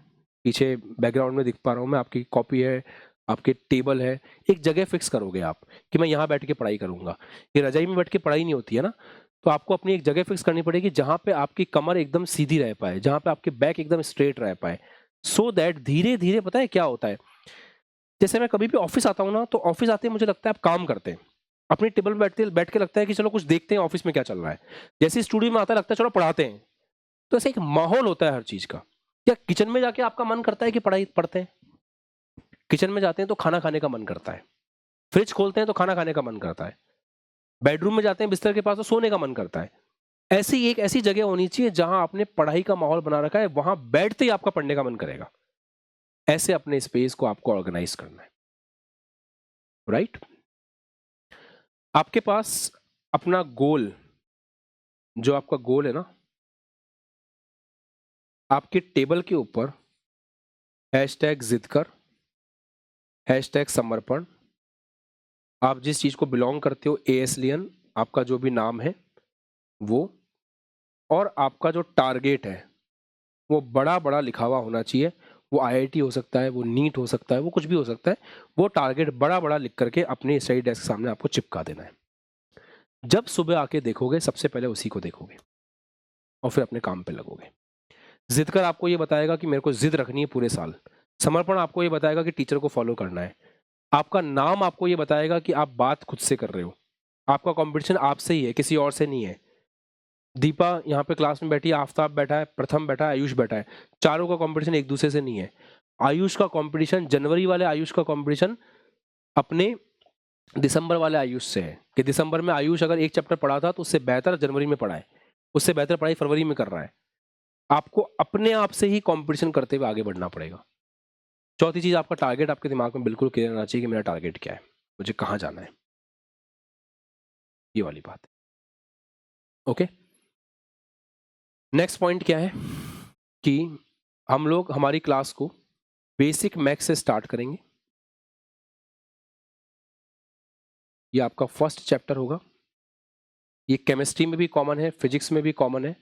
पीछे बैकग्राउंड में दिख पा रहा हूँ मैं, आपकी कॉपी है, आपके टेबल है, एक जगह फिक्स करोगे आप कि मैं यहाँ बैठ के पढ़ाई करूँगा। ये रजाई में बैठ के पढ़ाई नहीं होती है ना, तो आपको अपनी एक जगह फिक्स करनी पड़ेगी जहाँ पे आपकी कमर एकदम सीधी रह पाए, जहाँ पे आपके बैक एकदम स्ट्रेट रह पाए, सो दैट धीरे धीरे, पता है क्या होता है, जैसे मैं कभी भी ऑफिस आता हूँ ना, तो ऑफिस आते ही मुझे लगता है आप काम करते हैं, अपने टेबल में बैठ के लगता है कि चलो कुछ देखते हैं ऑफिस में क्या चल रहा है। जैसे स्टूडियो में आता है लगता है चलो पढ़ाते हैं। तो ऐसे एक माहौल होता है हर चीज का। क्या किचन में जाके आपका मन करता है कि पढ़ाई पढ़ते हैं? किचन में जाते हैं तो खाना खाने का मन करता है, फ्रिज खोलते हैं तो खाना खाने का मन करता है, बेडरूम में जाते हैं बिस्तर के पास तो सोने का मन करता है। ऐसी एक ऐसी जगह होनी चाहिए जहां आपने पढ़ाई का माहौल बना रखा है, वहां बैठते ही आपका पढ़ने का मन करेगा। ऐसे अपने स्पेस को आपको ऑर्गेनाइज करना है, राइट? आपके पास अपना गोल, जो आपका गोल है ना, आपके टेबल के ऊपर हैशटैग जिद कर, हैशटैग समर्पण, आप जिस चीज को बिलोंग करते हो, एएसलियन आपका जो भी नाम है वो, और आपका जो टारगेट है वो बड़ा बड़ा लिखा हुआ होना चाहिए। वो आईआईटी हो सकता है, वो नीट हो सकता है, वो कुछ भी हो सकता है। वो टारगेट बड़ा बड़ा लिख करके अपने स्टडी डेस्क के सामने आपको चिपका देना है। जब सुबह आके देखोगे सबसे पहले उसी को देखोगे और फिर अपने काम पे लगोगे। जिद कर आपको ये बताएगा कि मेरे को जिद रखनी है पूरे साल। समर्पण आपको ये बताएगा कि टीचर को फॉलो करना है। आपका नाम आपको ये बताएगा कि आप बात खुद से कर रहे हो, आपका कंपटीशन आपसे ही है, किसी और से नहीं है। दीपा यहाँ पे क्लास में बैठी है, आफ्ताब बैठा है, प्रथम बैठा है, आयुष बैठा है, चारों का कंपटीशन एक दूसरे से नहीं है। आयुष का कंपटीशन, जनवरी वाले आयुष का कंपटीशन अपने दिसंबर वाले आयुष से है कि दिसंबर में आयुष अगर एक चैप्टर पढ़ा था तो उससे बेहतर जनवरी में पढ़ा है, उससे बेहतर पढ़ाई फरवरी में कर रहा है। आपको अपने आप से ही कंपटीशन करते हुए आगे बढ़ना पड़ेगा। चौथी चीज, आपका टारगेट आपके दिमाग में बिल्कुल क्लियर होना चाहिए कि मेरा टारगेट क्या है, मुझे कहाँ जाना है, ये वाली बात है। ओके, नेक्स्ट पॉइंट क्या है कि हम लोग हमारी क्लास को बेसिक मैथ्स से स्टार्ट करेंगे। ये आपका फर्स्ट चैप्टर होगा। ये केमिस्ट्री में भी कॉमन है, फिजिक्स में भी कॉमन है।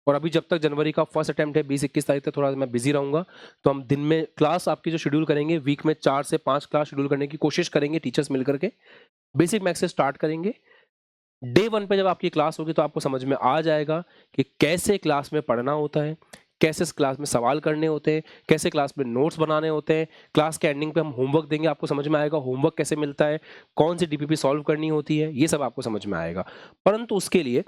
और अभी जब तक जनवरी का फर्स्ट अटेम्प्ट है 20-21 तारीख तक थोड़ा मैं बिजी रहूंगा, तो हम दिन में क्लास आपकी जो शेड्यूल करेंगे, वीक में 4 से 5 क्लास शेड्यूल करने की कोशिश करेंगे टीचर्स मिलकर के। बेसिक मैथ्स से स्टार्ट करेंगे। डे 1 पे जब आपकी क्लास होगी तो आपको समझ में आ जाएगा कि कैसे क्लास में पढ़ना होता है, कैसे क्लास में सवाल करने होते हैं, कैसे क्लास में नोट्स बनाने होते हैं। क्लास के एंडिंग पे हम होमवर्क देंगे, आपको समझ में आएगा होमवर्क कैसे मिलता है, कौन सी डीपीपी सॉल्व करनी होती है, ये सब आपको समझ में आएगा। परंतु उसके लिए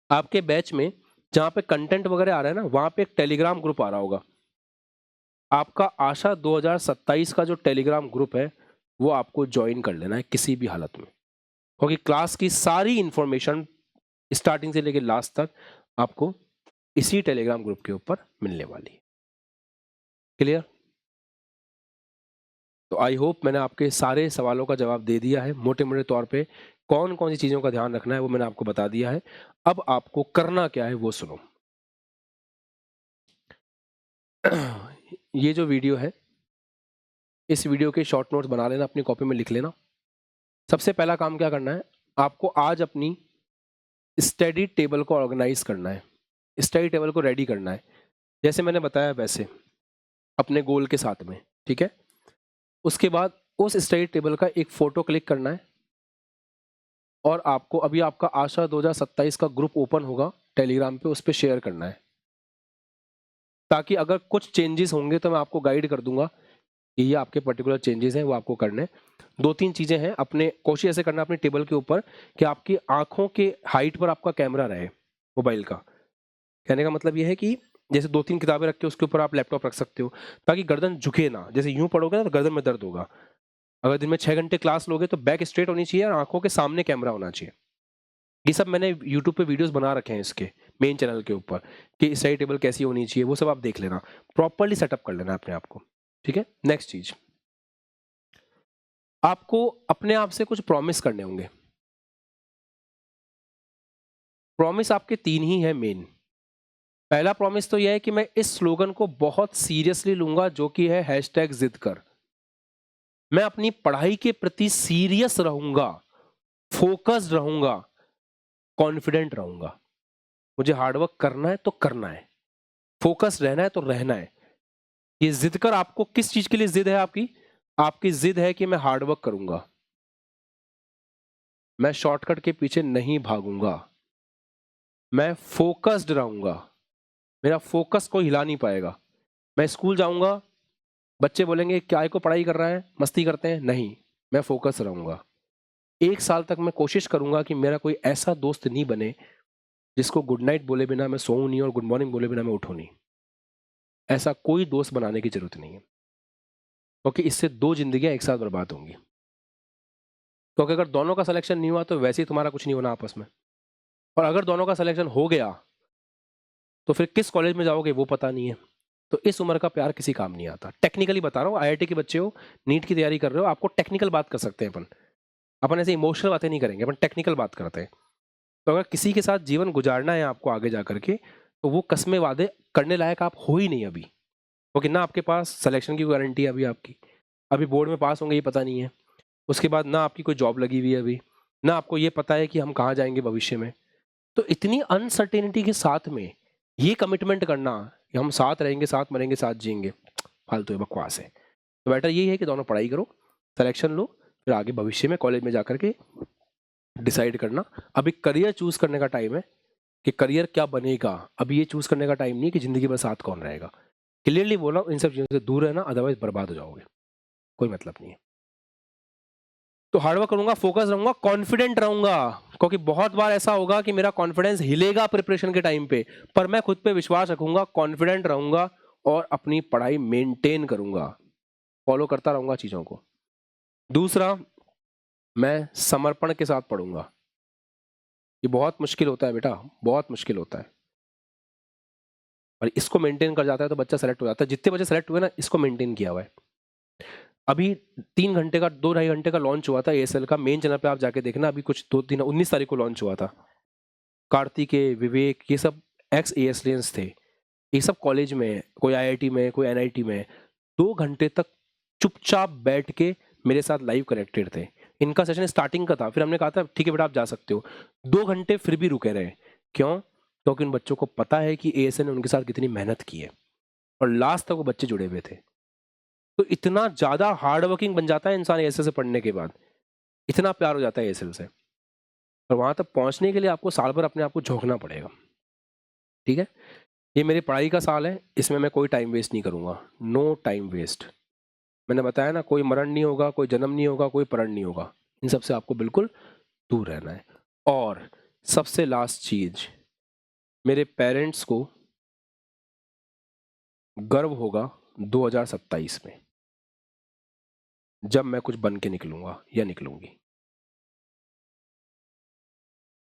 आपके बैच में जहाँ पे कंटेंट वगैरह आ रहा है ना, वहाँ पे एक टेलीग्राम ग्रुप आ रहा होगा। आपका आशा 2027 का जो टेलीग्राम ग्रुप है वो आपको ज्वाइन कर लेना है किसी भी हालत में, क्योंकि क्लास की सारी इंफॉर्मेशन स्टार्टिंग से लेकर लास्ट तक आपको इसी टेलीग्राम ग्रुप के ऊपर मिलने वाली है। क्लियर? तो आई होप मैंने आपके सारे सवालों का जवाब दे दिया है। मोटे मोटे तौर पे कौन कौन सी चीज़ों का ध्यान रखना है वो मैंने आपको बता दिया है। अब आपको करना क्या है वो सुनो। ये जो वीडियो है, इस वीडियो के शॉर्ट नोट्स बना लेना, अपनी कॉपी में लिख लेना। सबसे पहला काम क्या करना है, आपको आज अपनी स्टडी टेबल को ऑर्गेनाइज करना है, स्टडी टेबल को रेडी करना है जैसे मैंने बताया वैसे, अपने गोल के साथ में। ठीक है? उसके बाद उस स्टडी टेबल का एक फोटो क्लिक करना है और आपको अभी आपका आशा 2027 का ग्रुप ओपन होगा टेलीग्राम पे, उस पर शेयर करना है, ताकि अगर कुछ चेंजेस होंगे तो मैं आपको गाइड कर दूंगा कि ये आपके पर्टिकुलर चेंजेस हैं वो आपको करने। 2-3 चीजें हैं, अपने कोशिश ऐसे करना अपने टेबल के ऊपर कि आपकी आंखों के हाइट पर आपका कैमरा रहे मोबाइल का। कहने का मतलब ये है कि जैसे 2-3 किताबें रख के उसके ऊपर आप लैपटॉप रख सकते हो, ताकि गर्दन झुके ना। जैसे यूं पढ़ोगे ना तो गर्दन में दर्द होगा। अगर दिन में 6 घंटे क्लास लोगे तो बैक स्ट्रेट होनी चाहिए और आंखों के सामने कैमरा होना चाहिए। ये सब मैंने यूट्यूब पे वीडियोस बना रखे हैं इसके मेन चैनल के ऊपर कि स्टडी टेबल कैसी होनी चाहिए, वो सब आप देख लेना, प्रॉपर्ली सेटअप कर लेना अपने आप को। ठीक है? नेक्स्ट चीज, आपको अपने आप से कुछ प्रॉमिस करने होंगे। प्रॉमिस आपके 3 ही है मेन। पहला प्रॉमिस तो यह है कि मैं इस स्लोगन को बहुत सीरियसली लूंगा, जो कि है हैशटैग जिद कर। मैं अपनी पढ़ाई के प्रति सीरियस रहूंगा, फोकस्ड रहूंगा, कॉन्फिडेंट रहूंगा। मुझे हार्डवर्क करना है तो करना है, फोकस रहना है तो रहना है। ये जिद कर आपको किस चीज के लिए जिद है? आपकी जिद है कि मैं हार्डवर्क करूंगा, मैं शॉर्टकट के पीछे नहीं भागूंगा, मैं फोकस्ड रहूंगा, मेरा फोकस कोई हिला नहीं पाएगा। मैं स्कूल जाऊंगा, बच्चे बोलेंगे क्या को पढ़ाई कर रहा है, मस्ती करते हैं, नहीं, मैं फोकस रहूंगा। 1 साल तक मैं कोशिश करूंगा कि मेरा कोई ऐसा दोस्त नहीं बने जिसको गुड नाइट बोले बिना मैं सोऊं नहीं और गुड मॉर्निंग बोले बिना मैं उठूं नहीं। ऐसा कोई दोस्त बनाने की जरूरत नहीं है, क्योंकि इससे 2 जिंदगियां एक साथ बर्बाद होंगी। क्योंकि अगर दोनों का सिलेक्शन नहीं हुआ तो वैसे ही तुम्हारा कुछ नहीं होना आपस में, और अगर दोनों का सिलेक्शन हो गया तो फिर किस कॉलेज में जाओगे वो पता नहीं है। तो इस उम्र का प्यार किसी काम नहीं आता। टेक्निकली बता रहा हूँ, आईआईटी के बच्चे हो, नीट की तैयारी कर रहे हो, आपको टेक्निकल बात कर सकते हैं अपन ऐसे इमोशनल बातें नहीं करेंगे, अपन टेक्निकल बात करते हैं। तो अगर किसी के साथ जीवन गुजारना है आपको आगे जा करके, तो वो कस्में वादे करने लायक आप हो ही नहीं अभी, क्योंकि ना आपके पास सिलेक्शन की गारंटी है अभी आपकी, अभी बोर्ड में पास होंगे ये पता नहीं है, उसके बाद ना आपकी कोई जॉब लगी हुई है अभी, ना आपको ये पता है कि हम कहाँ जाएंगे भविष्य में। तो इतनी अनसर्टेनिटी के साथ में ये कमिटमेंट करना कि हम साथ रहेंगे, साथ मरेंगे, साथ जिएंगे, फालतू है, बकवास है। तो बेटर यही है कि दोनों पढ़ाई करो, सिलेक्शन लो, फिर आगे भविष्य में कॉलेज में जाकर के डिसाइड करना। अभी करियर चूज करने का टाइम है कि करियर क्या बनेगा, अभी ये चूज करने का टाइम नहीं है कि जिंदगी भर साथ कौन रहेगा। क्लियरली बोला, इन सब चीजों से दूर रहना, अदरवाइज बर्बाद हो जाओगे, कोई मतलब नहीं है। तो हार्डवर्क करूंगा, फोकस रहूंगा, कॉन्फिडेंट रहूंगा, क्योंकि बहुत बार ऐसा होगा कि मेरा कॉन्फिडेंस हिलेगा प्रिपरेशन के टाइम पे, पर मैं खुद पे विश्वास रखूंगा, कॉन्फिडेंट रहूंगा और अपनी पढ़ाई मेंटेन करूंगा, फॉलो करता रहूंगा चीजों को। दूसरा, मैं समर्पण के साथ पढ़ूंगा। ये बहुत मुश्किल होता है बेटा, बहुत मुश्किल होता है, और इसको मेंटेन कर जाता है तो बच्चा सेलेक्ट हो जाता है। जितने बच्चे सेलेक्ट हुए ना, इसको मेंटेन किया हुआ है। अभी 3 घंटे का, 2-2.5 घंटे का लॉन्च हुआ था एएसएल का, मेन चैनल पे आप जाके देखना, अभी कुछ 19 तारीख को लॉन्च हुआ था। कार्तिकेय, विवेक, ये सब एक्स एएसलियंस थे, ये सब कॉलेज में, कोई आईआईटी में, कोई एनआईटी में, 2 घंटे तक चुपचाप बैठ के मेरे साथ लाइव कनेक्टेड थे। इनका सेशन स्टार्टिंग का था, फिर हमने कहा था ठीक है बेटा आप जा सकते हो, 2 घंटे फिर भी रुके रहे। क्यों? क्योंकि उन बच्चों को पता है कि एएसएल ने उनके साथ कितनी मेहनत की है, और लास्ट तक वो बच्चे जुड़े हुए थे। तो इतना ज्यादा हार्ड वर्किंग बन जाता है इंसान एएसएल से पढ़ने के बाद, इतना प्यार हो जाता है एएसएल से, और वहां तक पहुंचने के लिए आपको साल भर अपने आप को झोंकना पड़ेगा। ठीक है, ये मेरी पढ़ाई का साल है, इसमें मैं कोई टाइम वेस्ट नहीं करूंगा, नो टाइम वेस्ट। मैंने बताया ना, कोई मरण नहीं होगा, कोई जन्म नहीं होगा, कोई परण नहीं होगा, इन सब से आपको बिल्कुल दूर रहना है। और सबसे लास्ट चीज, मेरे पेरेंट्स को गर्व होगा 2027 में, जब मैं कुछ बन के निकलूंगा या निकलूंगी,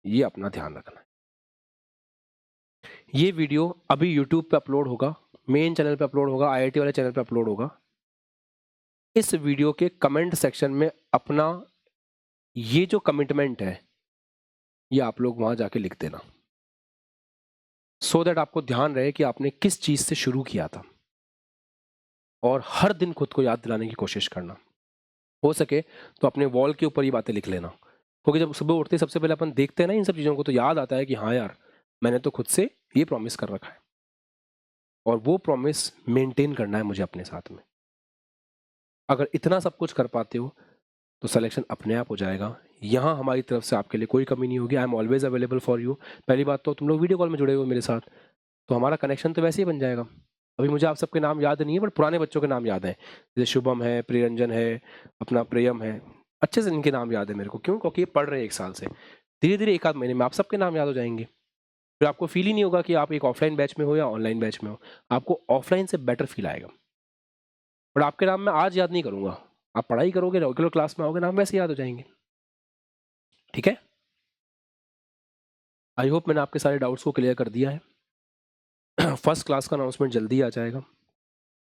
ये अपना ध्यान रखना है। ये वीडियो अभी यूट्यूब पे अपलोड होगा, मेन चैनल पे अपलोड होगा, आईआईटी वाले चैनल पे अपलोड होगा। इस वीडियो के कमेंट सेक्शन में अपना ये जो कमिटमेंट है, ये आप लोग वहां जाके लिख देना, सो दैट आपको ध्यान रहे कि आपने किस चीज से शुरू किया था, और हर दिन खुद को याद दिलाने की कोशिश करना। हो सके तो अपने वॉल के ऊपर ये बातें लिख लेना, क्योंकि जब सुबह उठते सबसे पहले अपन देखते हैं ना इन सब चीज़ों को, तो याद आता है कि हाँ यार, मैंने तो खुद से ये प्रॉमिस कर रखा है, और वो प्रॉमिस मेंटेन करना है मुझे अपने साथ में। अगर इतना सब कुछ कर पाते हो तो सिलेक्शन अपने आप हो जाएगा। यहाँ हमारी तरफ से आपके लिए कोई कमी नहीं होगी, I am always available for you. पहली बात तो तुम लोग वीडियो कॉल में जुड़े हुए मेरे साथ, तो हमारा कनेक्शन तो वैसे ही बन जाएगा। अभी मुझे आप सबके नाम याद नहीं है, बट पुराने बच्चों के नाम याद हैं, जैसे शुभम है, प्रियरंजन है, अपना प्रियम है, अच्छे से इनके नाम याद है मेरे को। क्यों? क्योंकि ये पढ़ रहे हैं 1 साल से। धीरे धीरे 1 आध महीने में आप सबके नाम याद हो जाएंगे, फिर आपको फील ही नहीं होगा कि आप एक ऑफलाइन बैच में हो या ऑनलाइन बैच में हो, आपको ऑफलाइन से बेटर फील आएगा। बट आपके नाम मैं आज याद नहीं करूंगा, आप पढ़ाई करोगे, रेगुलर क्लास में आओगे, नाम वैसे याद हो जाएंगे। ठीक है, आई होप मैंने आपके सारे डाउट्स को क्लियर कर दिया है। फर्स्ट क्लास का अनाउंसमेंट जल्दी आ जाएगा।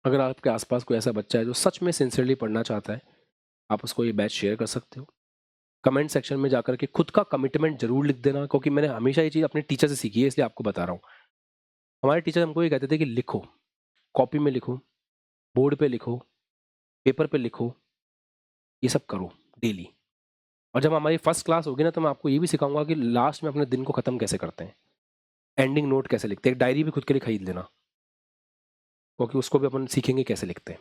अगर आपके आसपास कोई ऐसा बच्चा है जो सच में सिंसियरली पढ़ना चाहता है, आप उसको ये बैच शेयर कर सकते हो। कमेंट सेक्शन में जाकर के खुद का कमिटमेंट जरूर लिख देना, क्योंकि मैंने हमेशा ये चीज़ अपने टीचर से सीखी है, इसलिए आपको बता रहा हूँ। हमारे टीचर हमको ये कहते थे कि लिखो, कॉपी में लिखो, बोर्ड पे लिखो, पेपर पे लिखो, ये सब करो डेली। और जब हमारी फर्स्ट क्लास होगी ना, तो मैं आपको ये भी सिखाऊंगा कि लास्ट में अपने दिन को खत्म कैसे करते हैं, एंडिंग नोट कैसे लिखते हैं। एक डायरी भी खुद के लिए खरीद लेना, क्योंकि उसको भी अपन सीखेंगे कैसे लिखते हैं।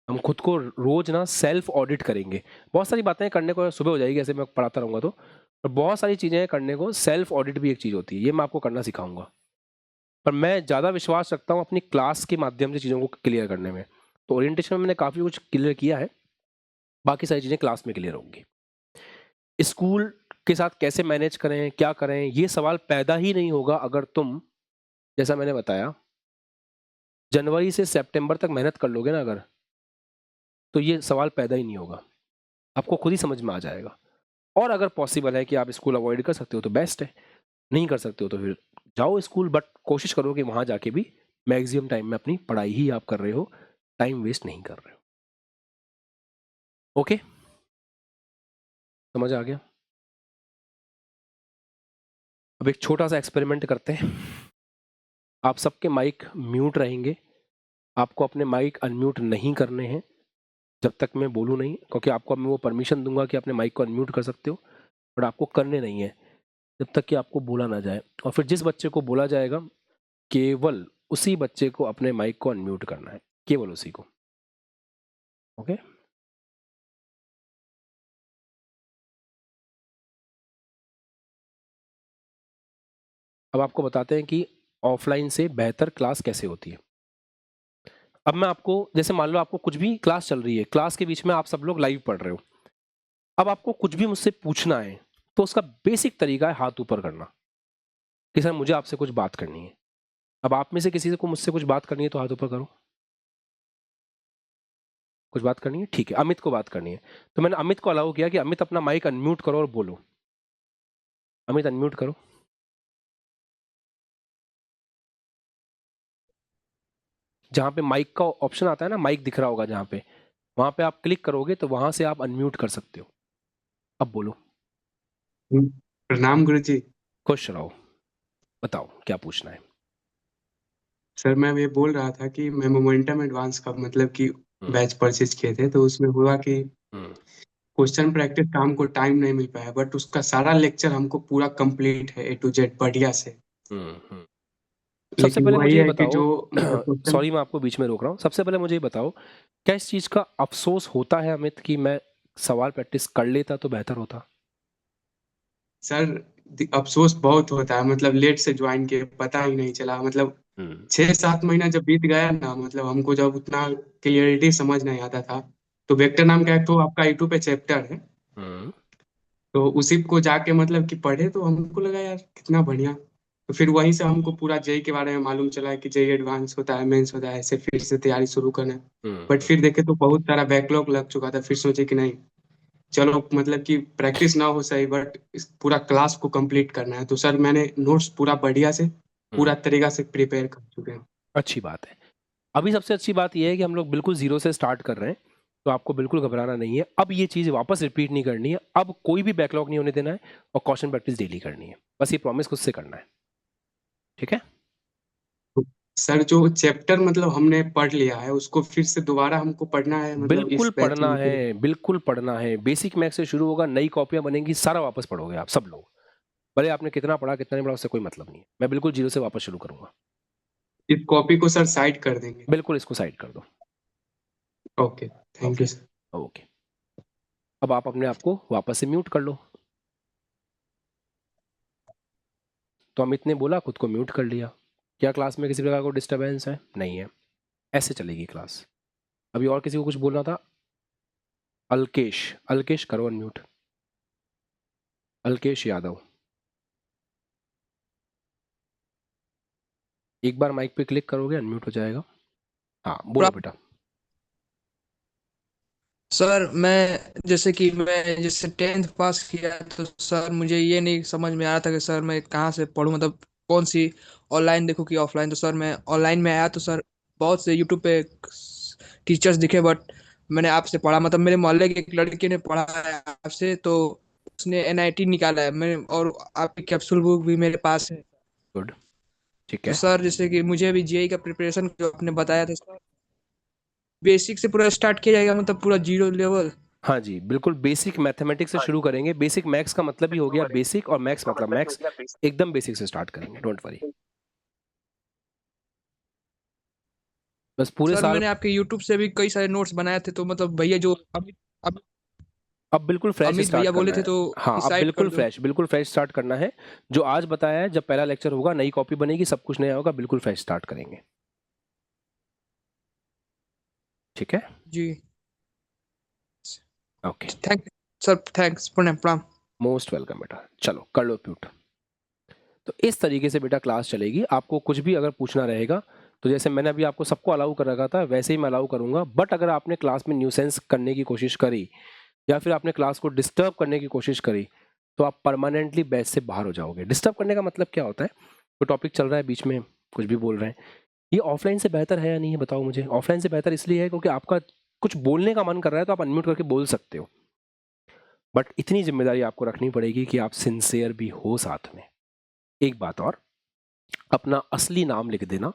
हम खुद को रोज ना सेल्फ ऑडिट करेंगे। बहुत सारी बातें करने को सुबह हो जाएगी ऐसे मैं पढ़ाता रहूंगा तो, और बहुत सारी चीजें करने को, सेल्फ ऑडिट भी एक चीज होती है, ये मैं आपको करना सिखाऊंगा। पर मैं ज्यादा विश्वास रखता हूँ अपनी क्लास के माध्यम से चीजों को क्लियर करने में। तो ओरिएंटेशन में मैंने काफी कुछ क्लियर किया है, बाकी सारी चीजें क्लास में क्लियर होंगी। स्कूल के साथ कैसे मैनेज करें, क्या करें, ये सवाल पैदा ही नहीं होगा अगर तुम, जैसा मैंने बताया, जनवरी से सितंबर तक मेहनत कर लोगे ना अगर, तो ये सवाल पैदा ही नहीं होगा, आपको खुद ही समझ में आ जाएगा। और अगर पॉसिबल है कि आप स्कूल अवॉइड कर सकते हो तो बेस्ट है, नहीं कर सकते हो तो फिर जाओ स्कूल, बट कोशिश करो कि वहां जाके भी मैक्सिमम टाइम में अपनी पढ़ाई ही आप कर रहे हो, टाइम वेस्ट नहीं कर रहे हो। ओके, समझ आ गया? अब एक छोटा सा एक्सपेरिमेंट करते हैं। आप सबके माइक म्यूट रहेंगे, आपको अपने माइक अनम्यूट नहीं करने हैं जब तक मैं बोलूँ नहीं, क्योंकि आपको मैं वो परमिशन दूंगा कि अपने माइक को अनम्यूट कर सकते हो, बट आपको करने नहीं है जब तक कि आपको बोला ना जाए। और फिर जिस बच्चे को बोला जाएगा केवल उसी बच्चे को अपने माइक को अनम्यूट करना है, केवल उसी को। ओके, अब आपको बताते हैं कि ऑफलाइन से बेहतर क्लास कैसे होती है। अब मैं आपको, जैसे मान लो आपको कुछ भी क्लास चल रही है, क्लास के बीच में आप सब लोग लाइव पढ़ रहे हो, अब आपको कुछ भी मुझसे पूछना है तो उसका बेसिक तरीका है हाथ ऊपर करना कि सर मुझे आपसे कुछ बात करनी है। अब आप में से किसी को मुझसे कुछ बात करनी है तो हाथ ऊपर करो। कुछ बात करनी है, ठीक है, अमित को बात करनी है, तो मैंने अमित को अलाउ किया कि अमित अपना माइक अनम्यूट करो और बोलो। अमित अनम्यूट करो। जहाँ पे माइक का ऑप्शन आता है ना, माइक दिख रहा होगा जहाँ पे, वहां पे आप क्लिक करोगे तो वहां से आप अनम्यूट कर सकते हो। अब बोलो। प्रणाम गुरुजी। खुश रहो, बताओ क्या पूछना है। सर मैं ये बोल रहा था कि मैं मोमेंटम एडवांस का मतलब कि हम्म, बैच परचेज किए थे, तो उसमें हुआ कि हम्म, क्वेश्चन प्रैक्टिस का हमको टाइम नहीं मिल पाया, बट उसका सारा लेक्चर हमको पूरा कंप्लीट है A to Z बढ़िया से। हम्म, सबसे लेकिन पहले वही मुझे ये है कि बताओ, जो मतलब क्वेश्चन। सॉरी मैं आपको बीच में रोक रहा हूँ, सबसे पहले मुझे ये बताओ क्या इस चीज का अफसोस होता है अमित कि मैं सवाल प्रैक्टिस कर लेता तो बेहतर होता। सर अफसोस बहुत होता है, मतलब लेट से ज्वाइन किए, पता ही नहीं चला, मतलब हम्म, 6-7 महीना जब बीत गया ना, मतलब हमको जब उतना क्लियरिटी समझ नहीं आता था, तो वेक्टर नाम का एक तो आपका यूट्यूब पे चैप्टर है, हम्म, तो उसी को जाके मतलब कि पढ़े, तो हमको लगा यार कितना बढ़िया। तो फिर वहीं से हमको पूरा जेई के बारे में मालूम चला कि जेई एडवांस होता है, मेंस होता है, ऐसे फिर से तैयारी शुरू करना है। बट हम्म, फिर देखे तो बहुत सारा बैकलॉग लग चुका था, फिर सोचे कि नहीं, चलो मतलब कि प्रैक्टिस ना हो सही, बट इस पूरा क्लास को कंप्लीट करना है। तो सर मैंने नोट्स पूरा बढ़िया से हम्म, पूरा तरीका से प्रिपेयर कर चुके हैं। अच्छी बात है। अभी सबसे अच्छी बात यह है कि हम लोग बिल्कुल जीरो से स्टार्ट कर रहे हैं, तो आपको बिल्कुल घबराना नहीं है। अब ये चीज़ वापस रिपीट नहीं करनी है, अब कोई भी बैकलॉग नहीं होने देना है, और क्वेश्चन प्रैक्टिस डेली करनी है, बस ये प्रॉमिस खुद से करना है, ठीक है। तो सर जो चैप्टर मतलब हमने पढ़ लिया है, उसको फिर से दोबारा हमको पढ़ना है, मतलब बिल्कुल इस बैच पढ़ना में है, फिर। बिल्कुल पढ़ना है। बेसिक मैथ्स से शुरू होगा, नई कॉपियां बनेंगी, सारा वापस पढ़ोगे आप सब लोग, भले आपने कितना पढ़ा कितना नहीं पढ़ा, उससे कोई मतलब नहीं है। मैं बिल्कुल जीरो से वापस शुरू करूंगा। इस कॉपी को सर साइड कर देंगे। बिल्कुल इसको साइड कर दो। Okay, thank okay, you sir. Okay. अब आप अपने आप को वापस से म्यूट कर लो। तो अमित ने बोला खुद को म्यूट कर लिया। क्या क्लास में किसी प्रकार को डिस्टरबेंस है? नहीं है। ऐसे चलेगी क्लास। अभी और किसी को कुछ बोलना था? अल्केश, अल्केश करो अनम्यूट। अल्केश यादव, एक बार माइक पे क्लिक करोगे अनम्यूट हो जाएगा। हाँ बोलो बेटा। सर मैं जैसे कि मैं जैसे 10th पास किया, तो सर मुझे ये नहीं समझ में आ रहा था कि सर मैं कहाँ से पढूं, मतलब कौन सी ऑनलाइन देखूं कि ऑफलाइन। तो सर मैं ऑनलाइन में आया, तो सर बहुत से यूट्यूब पे टीचर्स दिखे, बट मैंने आपसे पढ़ा, मतलब मेरे मोहल्ले की एक लड़की ने पढ़ा है आपसे, तो उसने एनआईटी निकाला है, मैं और आपकी कैप्सूल बुक भी मेरे पास है। गुड, ठीक तो है। सर जैसे कि मुझे भी जेई का प्रिपरेशन जो आपने बताया था सर, बेसिक से पूरा स्टार्ट किया जाएगा, मतलब पूरा जीरो लेवल। हाँ जी, बिल्कुल बेसिक मैथमेटिक्स से शुरू करेंगे। बेसिक मैथ्स का मतलब ही हो गया बेसिक, और मैथ्स मतलब मैथ्स, एकदम बेसिक से स्टार्ट करेंगे, डोंट वरी। बस पूरे सर साल। मैंने आपके यूट्यूब से भी कई सारे नोट्स बनाए थे, तो मतलब भैया जो अब बिल्कुल फ्रेश अमित स्टार्ट भैया बोले करना थे है। तो हाँ अब डिसाइड कर बिल्कुल दो। फ्रेश, बिल्कुल फ्रेश स्टार्ट करना है। जो आज बताया है, जब पहला लेक्चर होगा नई कॉपी बनेगी, सब कुछ नया होगा, बिल्कुल फ्रेश स्टार्ट करेंगे, ठीक है। जी, ओके, थैंक सर, थैंक्स, प्रणाम प्रणाम। मोस्ट वेलकम बेटा, चलो कर लो म्यूट। तो इस तरीके से बेटा क्लास चलेगी। आपको कुछ भी अगर पूछना रहेगा तो जैसे मैंने अभी आपको सबको अलाउ कर रखा था वैसे ही मैं अलाउ करूंगा, बट अगर आपने क्लास में न्यूसेंस करने की कोशिश करी या फिर आपने क्लास को डिस्टर्ब करने की कोशिश करी तो आप परमानेंटली बैच से बाहर हो जाओगे। डिस्टर्ब करने का मतलब क्या होता है? तो टॉपिक चल रहा है, बीच में कुछ भी बोल रहे हैं। ये ऑफलाइन से बेहतर है या नहीं है बताओ मुझे? ऑफलाइन से बेहतर इसलिए है क्योंकि आपका कुछ बोलने का मन कर रहा है तो आप अनम्यूट करके बोल सकते हो, बट इतनी जिम्मेदारी आपको रखनी पड़ेगी कि आप सिंसियर भी हो साथ में। एक बात और, अपना असली नाम लिख देना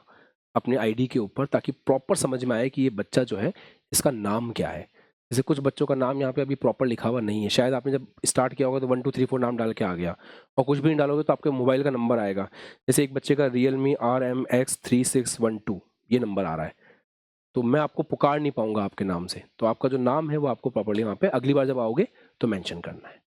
अपने आईडी के ऊपर, ताकि प्रॉपर समझ में आए कि ये बच्चा जो है इसका नाम क्या है। जैसे कुछ बच्चों का नाम यहाँ पे अभी प्रॉपर लिखा हुआ नहीं है, शायद आपने जब स्टार्ट किया होगा तो 1 2 3 4 नाम डाल के आ गया, और कुछ भी नहीं डालोगे तो आपके मोबाइल का नंबर आएगा। जैसे एक बच्चे का Realme RMX3612 ये नंबर आ रहा है, तो मैं आपको पुकार नहीं पाऊंगा आपके नाम से, तो आपका जो नाम है वो आपको प्रॉपरली वहाँ पे अगली बार जब आओगे तो मेंशन करना है।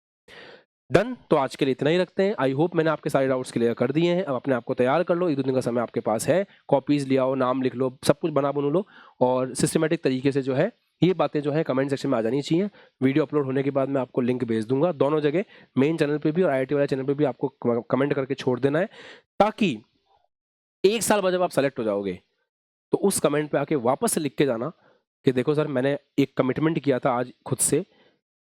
डन। तो आज के लिए इतना ही रखते हैं। आई होप मैंने आपके सारे डाउट्स क्लियर कर दिए हैं। अब अपने आप को तैयार कर लो, 1 2 दिन का समय आपके पास है, कॉपीज ले आओ, नाम लिख लो, सब कुछ बना लो, और सिस्टमेटिक तरीके से जो है ये बातें जो है कमेंट सेक्शन में आ जानी चाहिए। वीडियो अपलोड होने के बाद मैं आपको लिंक भेज दूंगा दोनों जगह, मेन चैनल पे भी और IIT वाले चैनल पे भी आपको कमेंट करके छोड़ देना है, ताकि 1 साल बाद जब आप सेलेक्ट हो जाओगे तो उस कमेंट पे आके वापस से लिख के जाना कि देखो सर मैंने एक कमिटमेंट किया था आज खुद से,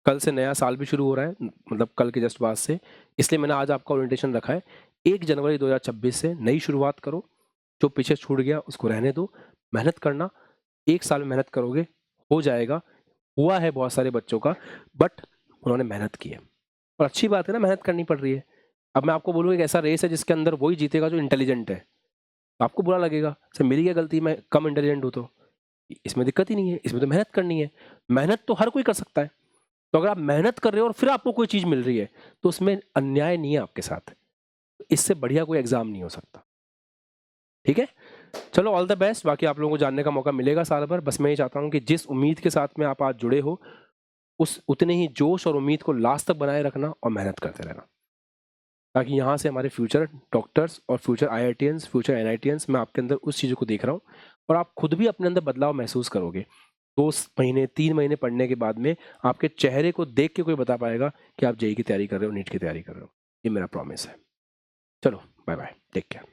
कल से नया साल भी शुरू हो रहा है, मतलब कल के जस्ट बाद से, इसलिए मैंने आज आपका ओरिएंटेशन रखा है। 1 जनवरी 2026 से नई शुरुआत करो, जो पीछे छूट गया उसको रहने दो, मेहनत करना, 1 साल में मेहनत करोगे हो जाएगा। हुआ है बहुत सारे बच्चों का, बट उन्होंने मेहनत की है, और अच्छी बात है ना, मेहनत करनी पड़ रही है। अब मैं आपको बोलूँ एक ऐसा रेस है जिसके अंदर वही जीतेगा जो इंटेलिजेंट है, आपको बुरा लगेगा सर मेरी क्या गलती, मैं कम इंटेलिजेंट हूँ, तो इसमें दिक्कत ही नहीं है, इसमें तो मेहनत करनी है, मेहनत तो हर कोई कर सकता है। तो अगर आप मेहनत कर रहे हो और फिर आपको कोई चीज़ मिल रही है तो उसमें अन्याय नहीं है आपके साथ, इससे बढ़िया कोई एग्जाम नहीं हो सकता। ठीक है, चलो ऑल द बेस्ट। बाकी आप लोगों को जानने का मौका मिलेगा साल भर, बस मैं ये चाहता हूँ कि जिस उम्मीद के साथ में आप आज जुड़े हो उस उतने ही जोश और उम्मीद को लास्ट तक बनाए रखना और मेहनत करते रहना, ताकि यहाँ से हमारे फ्यूचर डॉक्टर्स और फ्यूचर IITians, फ्यूचर NITians, मैं आपके अंदर उस चीज़ों को देख रहा हूँ, और आप खुद भी अपने अंदर बदलाव महसूस करोगे। 2 महीने 3 महीने पढ़ने के बाद में आपके चेहरे को देख के कोई बता पाएगा कि आप JEE की तैयारी कर रहे हो, नीट की तैयारी कर रहे हो। ये मेरा प्रॉमिस है। चलो बाय बाय, टेक केयर।